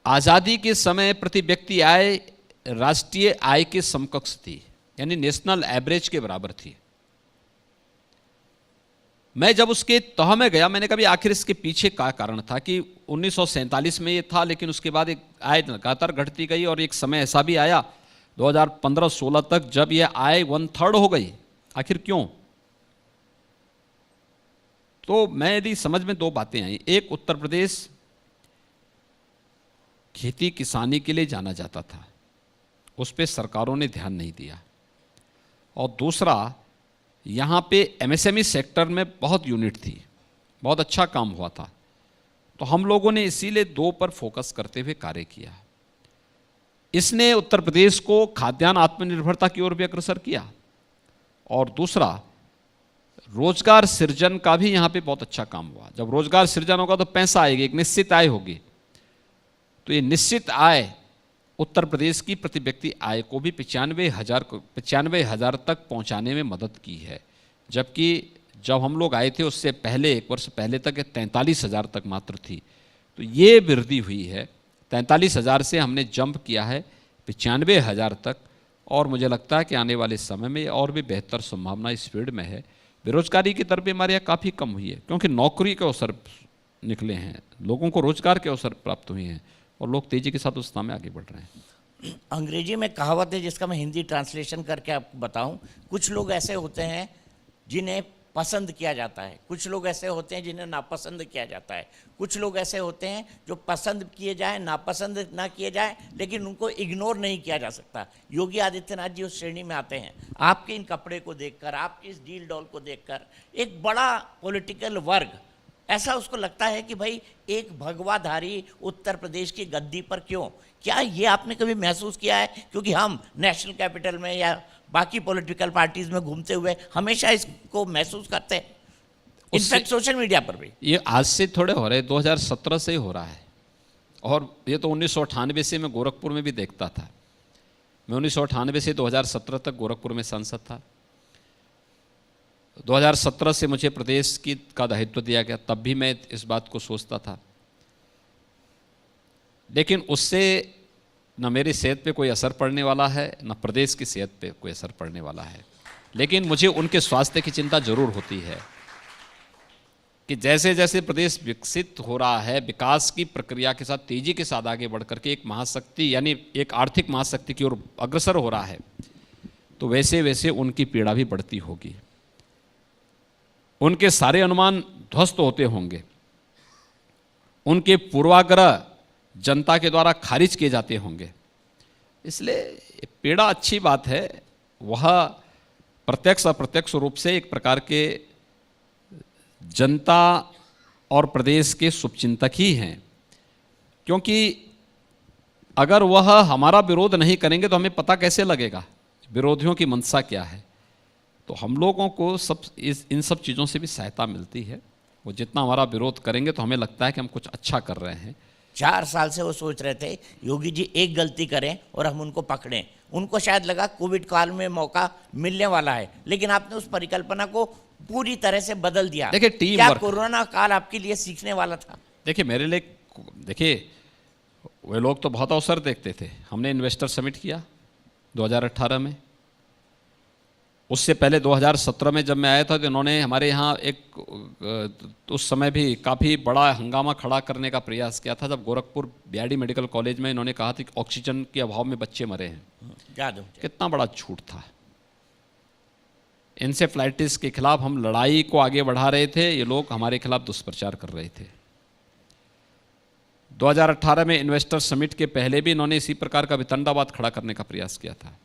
आजादी के समय प्रति व्यक्ति आय राष्ट्रीय आय के समकक्ष थी, यानी नेशनल एवरेज के बराबर थी। मैं जब उसके तह में गया, मैंने कहा आखिर इसके पीछे क्या कारण था कि 1947 में ये था, लेकिन उसके बाद एक आय लगातार घटती गई, और एक समय ऐसा भी आया 2015-16 तक जब ये आय 1/3 हो गई। आखिर क्यों? तो मेरी समझ में 2 बातें आई। एक, उत्तर प्रदेश खेती किसानी के लिए जाना जाता था, उस पर सरकारों ने ध्यान नहीं दिया। और दूसरा, यहाँ पे एमएसएमई सेक्टर में बहुत यूनिट थी, बहुत अच्छा काम हुआ था, तो हम लोगों ने इसीलिए 2 पर फोकस करते हुए कार्य किया। इसने उत्तर प्रदेश को खाद्यान्न आत्मनिर्भरता की ओर भी अग्रसर किया, और दूसरा, रोजगार सृजन का भी यहाँ पे बहुत अच्छा काम हुआ। जब रोजगार सृजन होगा तो पैसा आएगी, एक निश्चित आय होगी, तो ये निश्चित आय उत्तर प्रदेश की प्रति व्यक्ति आय को भी 95,000 तक पहुंचाने में मदद की है। जबकि जब हम लोग आए थे उससे पहले 1 वर्ष पहले तक 43,000 तक मात्र थी। तो ये वृद्धि हुई है, 43,000 से हमने जंप किया है 95,000 तक, और मुझे लगता है कि आने वाले समय में और भी बेहतर संभावना इस फील्ड में है। बेरोजगारी की दर भी हमारे यहाँ काफ़ी कम हुई है, क्योंकि नौकरी के अवसर निकले हैं, लोगों को रोजगार के अवसर प्राप्त हुए हैं, और लोग तेजी के साथ उस दिशा में आगे बढ़ रहे हैं। अंग्रेजी में कहावत है जिसका मैं हिंदी ट्रांसलेशन करके आपको बताऊं। कुछ लोग ऐसे होते हैं जिन्हें पसंद किया जाता है, कुछ लोग ऐसे होते हैं जिन्हें नापसंद किया जाता है, कुछ लोग ऐसे होते हैं जो पसंद किए जाए, नापसंद ना किए जाए, लेकिन उनको इग्नोर नहीं किया जा सकता। योगी आदित्यनाथ जी उस श्रेणी में आते हैं। आपके इन कपड़े को देखकर, आपकी इस डील डॉल को देखकर एक बड़ा पॉलिटिकल वर्ग ऐसा उसको लगता है कि भाई एक भगवाधारी उत्तर प्रदेश की गद्दी पर क्यों? क्या ये आपने कभी महसूस किया है? क्योंकि हम नेशनल कैपिटल में या बाकी पॉलिटिकल पार्टीज में घूमते हुए हमेशा इसको महसूस करते हैं। इनफैक्ट सोशल मीडिया पर भी। ये आज से थोड़े हो रहे, 2017 से ही हो रहा है। और ये तो 1998 से मैं गोरखपुर में भी देखता था। मैं 1998 से 2017 तक गोरखपुर में सांसद था। 2017 से मुझे प्रदेश का दायित्व दिया गया, तब भी मैं इस बात को सोचता था, लेकिन उससे न मेरी सेहत पे कोई असर पड़ने वाला है, न प्रदेश की सेहत पे कोई असर पड़ने वाला है। लेकिन मुझे उनके स्वास्थ्य की चिंता जरूर होती है कि जैसे जैसे प्रदेश विकसित हो रहा है, विकास की प्रक्रिया के साथ तेजी के साथ आगे बढ़ करके एक महाशक्ति यानी एक आर्थिक महाशक्ति की ओर अग्रसर हो रहा है, तो वैसे वैसे उनकी पीड़ा भी बढ़ती होगी, उनके सारे अनुमान ध्वस्त होते होंगे, उनके पूर्वाग्रह जनता के द्वारा खारिज किए जाते होंगे। इसलिए पीड़ा अच्छी बात है, वह प्रत्यक्ष अप्रत्यक्ष रूप से एक प्रकार के जनता और प्रदेश के शुभचिंतक ही हैं, क्योंकि अगर वह हमारा विरोध नहीं करेंगे तो हमें पता कैसे लगेगा विरोधियों की मंशा क्या है। तो हम लोगों को इन सब चीज़ों से भी सहायता मिलती है। वो जितना हमारा विरोध करेंगे तो हमें लगता है कि हम कुछ अच्छा कर रहे हैं। 4 साल से वो सोच रहे थे योगी जी एक गलती करें और हम उनको पकड़ें। उनको शायद लगा कोविड काल में मौका मिलने वाला है, लेकिन आपने उस परिकल्पना को पूरी तरह से बदल दिया। देखिए, टीम क्या वर्क, कोरोना काल आपके लिए सीखने वाला था? देखिए मेरे लिए, देखिए वे लोग तो बहुत अवसर देखते थे। हमने इन्वेस्टर समिट किया 2018 में, उससे पहले 2017 में जब मैं आया था तो इन्होंने हमारे यहाँ उस समय भी काफ़ी बड़ा हंगामा खड़ा करने का प्रयास किया था, जब गोरखपुर बीआरडी मेडिकल कॉलेज में इन्होंने कहा था कि ऑक्सीजन के अभाव में बच्चे मरे हैं। याद हो? कितना बड़ा झूठ था। इंसेफ्लाइटिस के खिलाफ हम लड़ाई को आगे बढ़ा रहे थे, ये लोग हमारे खिलाफ दुष्प्रचार कर रहे थे। 2018 में इन्वेस्टर समिट के पहले भी इन्होंने इसी प्रकार का वितंडावाद खड़ा करने का प्रयास किया था।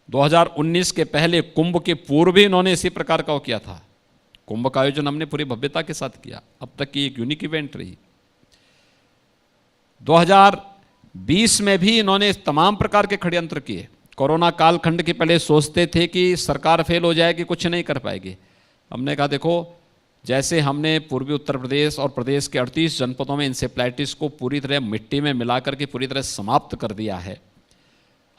2019 के पहले कुंभ के पूर्व भी इन्होंने इसी प्रकार का किया था। कुंभ का आयोजन हमने पूरी भव्यता के साथ किया, अब तक की एक यूनिक इवेंट रही। 2020 में भी इन्होंने तमाम प्रकार के षड्यंत्र किए। कोरोना कालखंड के पहले सोचते थे कि सरकार फेल हो जाएगी, कुछ नहीं कर पाएगी। हमने कहा देखो, जैसे हमने पूर्वी उत्तर प्रदेश और प्रदेश के 38 जनपदों में इंसेफ्लाइटिस को पूरी तरह मिट्टी में मिलाकर के पूरी तरह समाप्त कर दिया है।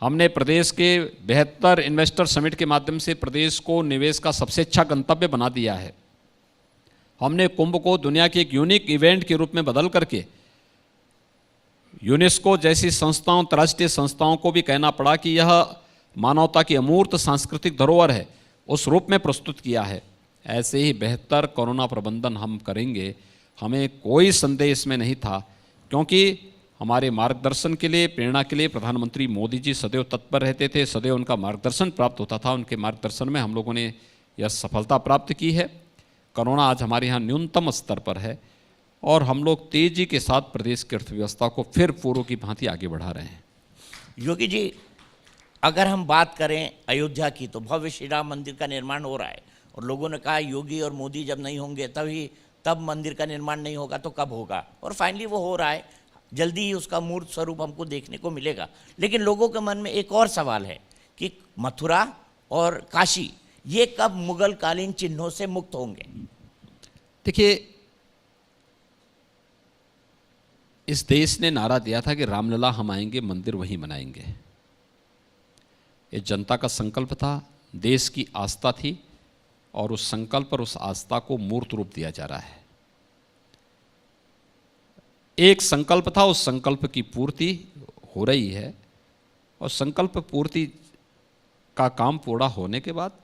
हमने प्रदेश के 72 इन्वेस्टर समिट के माध्यम से प्रदेश को निवेश का सबसे अच्छा गंतव्य बना दिया है। हमने कुंभ को दुनिया के एक यूनिक इवेंट के रूप में बदल करके यूनेस्को जैसी संस्थाओं, अंतर्राष्ट्रीय संस्थाओं को भी कहना पड़ा कि यह मानवता की अमूर्त सांस्कृतिक धरोहर है, उस रूप में प्रस्तुत किया है। ऐसे ही बेहतर कोरोना प्रबंधन हम करेंगे, हमें कोई संदेह इसमें नहीं था, क्योंकि हमारे मार्गदर्शन के लिए, प्रेरणा के लिए प्रधानमंत्री मोदी जी सदैव तत्पर रहते थे, सदैव उनका मार्गदर्शन प्राप्त होता था। उनके मार्गदर्शन में हम लोगों ने यह सफलता प्राप्त की है। कोरोना आज हमारे यहाँ न्यूनतम स्तर पर है और हम लोग तेजी के साथ प्रदेश की अर्थव्यवस्था को फिर पूर्व की भांति आगे बढ़ा रहे हैं। योगी जी, अगर हम बात करें अयोध्या की, तो भव्य श्री राम मंदिर का निर्माण हो रहा है और लोगों ने कहा योगी और मोदी जब नहीं होंगे तब मंदिर का निर्माण नहीं होगा तो कब होगा, और फाइनली वो हो रहा है। जल्दी ही उसका मूर्त स्वरूप हमको देखने को मिलेगा। लेकिन लोगों के मन में एक और सवाल है कि मथुरा और काशी ये कब मुगल कालीन चिन्हों से मुक्त होंगे? देखिए, इस देश ने नारा दिया था कि रामलला हम आएंगे, मंदिर वहीं बनाएंगे। ये जनता का संकल्प था, देश की आस्था थी, और उस संकल्प और उस आस्था को मूर्त रूप दिया जा रहा है। एक संकल्प था, उस संकल्प की पूर्ति हो रही है, और संकल्प पूर्ति का काम पूरा होने के बाद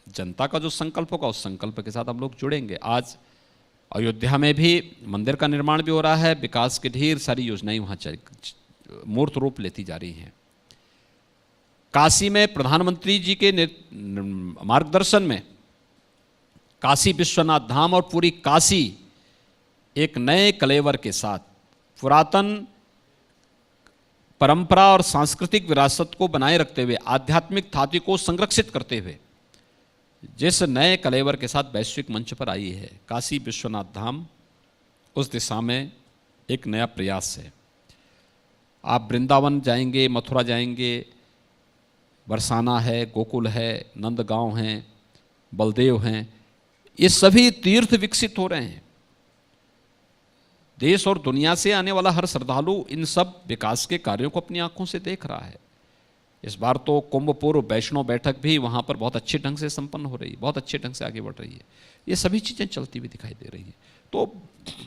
जनता का जो संकल्प होगा उस संकल्प के साथ हम लोग जुड़ेंगे। आज अयोध्या में भी मंदिर का निर्माण भी हो रहा है, विकास की ढेर सारी योजनाएं वहाँ मूर्त रूप लेती जा रही हैं। काशी में प्रधानमंत्री जी के मार्गदर्शन में काशी विश्वनाथ धाम और पूरी काशी एक नए कलेवर के साथ पुरातन परंपरा और सांस्कृतिक विरासत को बनाए रखते हुए, आध्यात्मिक धातु को संरक्षित करते हुए जिस नए कलेवर के साथ वैश्विक मंच पर आई है काशी विश्वनाथ धाम, उस दिशा में एक नया प्रयास है। आप वृंदावन जाएंगे, मथुरा जाएंगे, बरसाना है, गोकुल है, नंदगांव हैं, बलदेव हैं, ये सभी तीर्थ विकसित हो रहे हैं। देश और दुनिया से आने वाला हर श्रद्धालु इन सब विकास के कार्यों को अपनी आंखों से देख रहा है। इस बार तो कुंभ पूर्व वैष्णव बैठक भी वहाँ पर बहुत अच्छे ढंग से संपन्न हो रही है, बहुत अच्छे ढंग से आगे बढ़ रही है। ये सभी चीज़ें चलती हुई दिखाई दे रही हैं। तो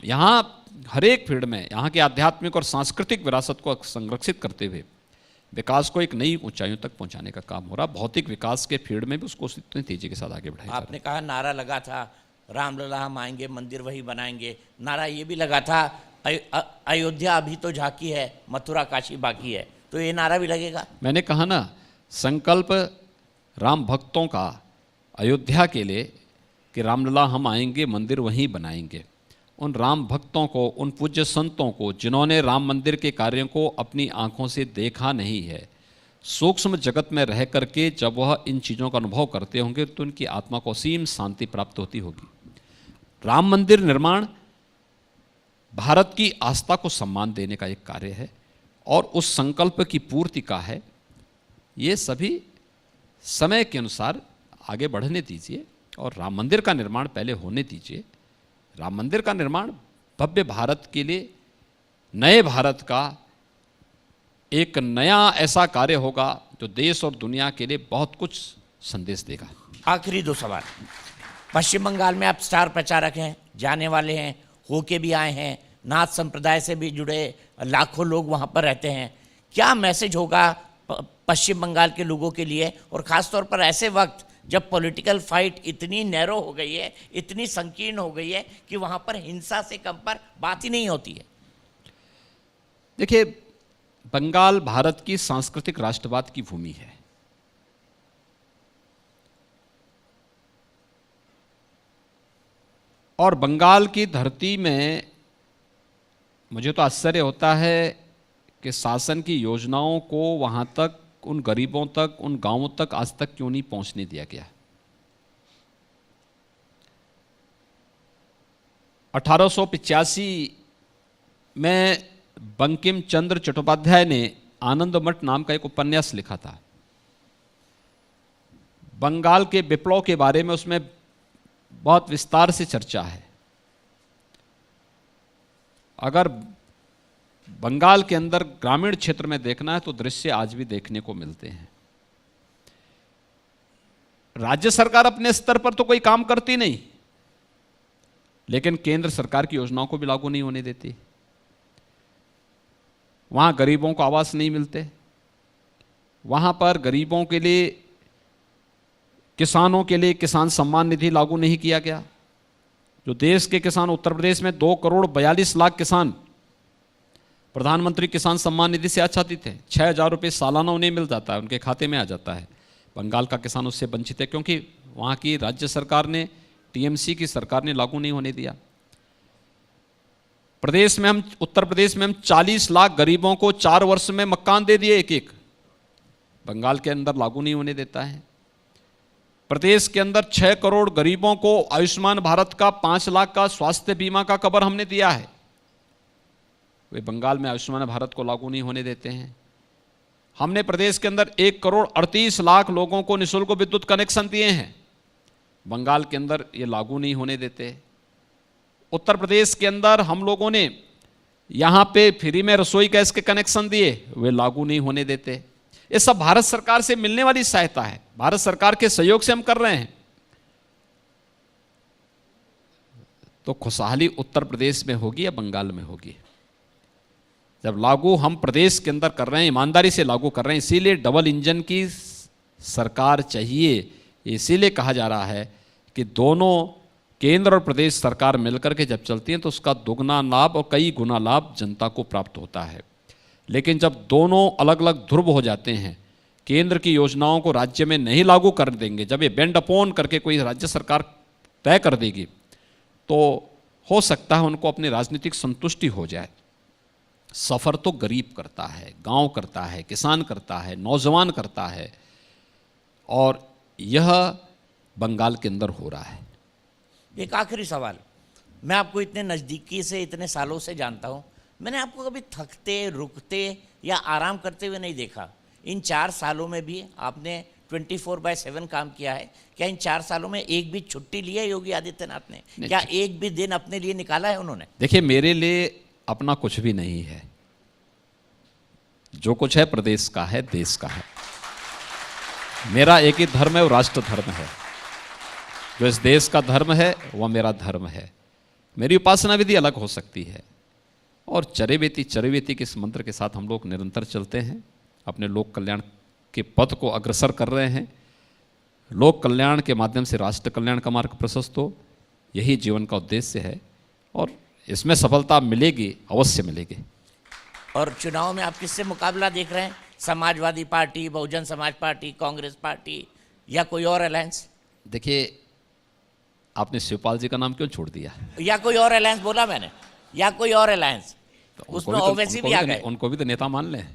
यहाँ हर एक फील्ड में यहाँ के आध्यात्मिक और सांस्कृतिक विरासत को संरक्षित करते हुए विकास को एक नई ऊंचाइयों तक पहुँचाने का काम हो रहा। भौतिक विकास के फील्ड में भी उसको इतनी तेजी के साथ आगे बढ़ाया। आपने कहा नारा लगा था रामलला हम आएंगे मंदिर वही बनाएंगे, नारा ये भी लगा था अयोध्या अभी तो झांकी है मथुरा काशी बाकी है, तो ये नारा भी लगेगा? मैंने कहा ना, संकल्प राम भक्तों का अयोध्या के लिए कि रामलला हम आएंगे मंदिर वहीं बनाएंगे। उन राम भक्तों को, उन पूज्य संतों को जिन्होंने राम मंदिर के कार्यों को अपनी आंखों से देखा नहीं है, सूक्ष्म जगत में रह करके जब वह इन चीज़ों का अनुभव करते होंगे तो उनकी आत्मा को असीम शांति प्राप्त होती होगी। राम मंदिर निर्माण भारत की आस्था को सम्मान देने का एक कार्य है और उस संकल्प की पूर्ति का है। ये सभी समय के अनुसार आगे बढ़ने दीजिए और राम मंदिर का निर्माण पहले होने दीजिए। राम मंदिर का निर्माण भव्य भारत के लिए, नए भारत का एक नया ऐसा कार्य होगा जो देश और दुनिया के लिए बहुत कुछ संदेश देगा। आखिरी दो सवाल। पश्चिम बंगाल में आप स्टार प्रचारक हैं, जाने वाले हैं, होके भी आए हैं, नाथ संप्रदाय से भी जुड़े लाखों लोग वहाँ पर रहते हैं। क्या मैसेज होगा पश्चिम बंगाल के लोगों के लिए, और ख़ास तौर पर ऐसे वक्त जब पॉलिटिकल फाइट इतनी नैरो हो गई है, इतनी संकीर्ण हो गई है कि वहाँ पर हिंसा से कम पर बात ही नहीं होती है? देखिए, बंगाल भारत की सांस्कृतिक राष्ट्रवाद की भूमि है। और बंगाल की धरती में मुझे तो आश्चर्य होता है कि शासन की योजनाओं को वहाँ तक, उन गरीबों तक, उन गांवों तक आज तक क्यों नहीं पहुँचने दिया गया। 1885 में बंकिम चंद्र चट्टोपाध्याय ने आनंद मठ नाम का एक उपन्यास लिखा था। बंगाल के विप्लव के बारे में उसमें बहुत विस्तार से चर्चा है। अगर बंगाल के अंदर ग्रामीण क्षेत्र में देखना है तो दृश्य आज भी देखने को मिलते हैं। राज्य सरकार अपने स्तर पर तो कोई काम करती नहीं, लेकिन केंद्र सरकार की योजनाओं को भी लागू नहीं होने देती। वहां गरीबों को आवास नहीं मिलते, वहां पर गरीबों के लिए, किसानों के लिए किसान सम्मान निधि लागू नहीं किया गया। जो देश के किसान, उत्तर प्रदेश में 2,42,00,000 किसान प्रधानमंत्री किसान सम्मान निधि से आच्छादित थे। 6,000 रुपये सालाना उन्हें मिल जाता है, उनके खाते में आ जाता है। बंगाल का किसान उससे वंचित है क्योंकि वहाँ की राज्य सरकार ने, टीएमसी की सरकार ने लागू नहीं होने दिया। प्रदेश में हम, उत्तर प्रदेश में हम 40 लाख गरीबों को 4 वर्ष में मकान दे दिए एक एक। बंगाल के अंदर लागू नहीं होने देता है। प्रदेश के अंदर 6 करोड़ गरीबों को आयुष्मान भारत का 5 लाख का स्वास्थ्य बीमा का कवर हमने दिया है। वे बंगाल में आयुष्मान भारत को लागू नहीं होने देते हैं। हमने प्रदेश के अंदर 1,38,00,000 लोगों को निःशुल्क विद्युत कनेक्शन दिए हैं। बंगाल के अंदर ये लागू नहीं होने देते। उत्तर प्रदेश के अंदर हम लोगों ने यहाँ पे फ्री में रसोई गैस के कनेक्शन दिए, वे लागू नहीं होने देते। ये सब भारत सरकार से मिलने वाली सहायता है, भारत सरकार के सहयोग से हम कर रहे हैं। तो खुशहाली उत्तर प्रदेश में होगी या बंगाल में होगी? जब लागू हम प्रदेश के अंदर कर रहे हैं, ईमानदारी से लागू कर रहे हैं, इसीलिए डबल इंजन की सरकार चाहिए। इसीलिए कहा जा रहा है कि दोनों केंद्र और प्रदेश सरकार मिलकर के जब चलती हैं तो उसका दोगुना लाभ और कई गुना लाभ जनता को प्राप्त होता है। लेकिन जब दोनों अलग अलग ध्रुव हो जाते हैं, केंद्र की योजनाओं को राज्य में नहीं लागू कर देंगे, जब ये बेंड अपॉन करके कोई राज्य सरकार तय कर देगी तो हो सकता है उनको अपनी राजनीतिक संतुष्टि हो जाए। सफ़र तो गरीब करता है, गांव करता है, किसान करता है, नौजवान करता है, और यह बंगाल के अंदर हो रहा है। एक आखिरी सवाल। मैं आपको इतने नज़दीकी से, इतने सालों से जानता हूँ, मैंने आपको कभी थकते, रुकते या आराम करते हुए नहीं देखा। इन 4 सालों में भी आपने 24/7 काम किया है। क्या इन 4 सालों में एक भी छुट्टी ली है योगी आदित्यनाथ ने? नहीं, क्या एक भी दिन अपने लिए निकाला है उन्होंने? देखिए, मेरे लिए अपना कुछ भी नहीं है। जो कुछ है प्रदेश का है, देश का है। मेरा एक ही धर्म है, वो राष्ट्र धर्म है। जो इस देश का धर्म है वह मेरा धर्म है। मेरी उपासना विधि अलग हो सकती है, और चरेवेति चरेवेति के इस मंत्र के साथ हम लोग निरंतर चलते हैं। अपने लोक कल्याण के पथ को अग्रसर कर रहे हैं। लोक कल्याण के माध्यम से राष्ट्र कल्याण का मार्ग प्रशस्त हो, यही जीवन का उद्देश्य है, और इसमें सफलता मिलेगी, अवश्य मिलेगी। और चुनाव में आप किससे मुकाबला देख रहे हैं? Samajwadi party, Bahujan Samaj party, Congress party, या कोई और अलायंस? देखिए, आपने शिवपाल जी का नाम क्यों छोड़ दिया? या कोई और अलायंस बोला मैंने, या कोई और अलायंस? तो उसमें ओवैसी भी आ गए। उनको भी तो नेता मान लें।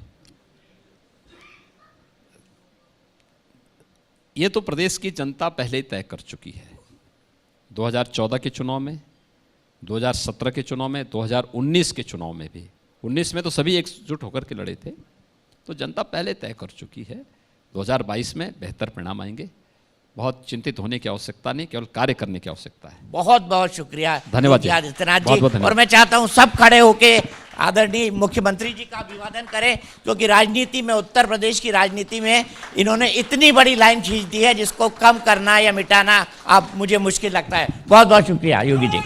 ये तो प्रदेश की जनता पहले ही तय कर चुकी है। 2014 के चुनाव में, 2017 के चुनाव में, 2019 के चुनाव में भी। 19 में तो सभी एकजुट होकर के लड़े थे, तो जनता पहले तय कर चुकी है। 2022 में बेहतर परिणाम आएंगे। बहुत चिंतित होने की आवश्यकता नहीं, केवल कार्य करने की आवश्यकता है। बहुत बहुत शुक्रिया धन्यवाद जी। योगी आदित्यनाथ बहुत बहुत जी। धन्यवाद। और मैं चाहता हूं सब खड़े होके आदरणीय मुख्यमंत्री जी का अभिवादन करें, क्योंकि राजनीति में, उत्तर प्रदेश की राजनीति में इन्होंने इतनी बड़ी लाइन खींच दी है जिसको कम करना या मिटाना अब मुझे मुश्किल लगता है। बहुत बहुत शुक्रिया योगी जी।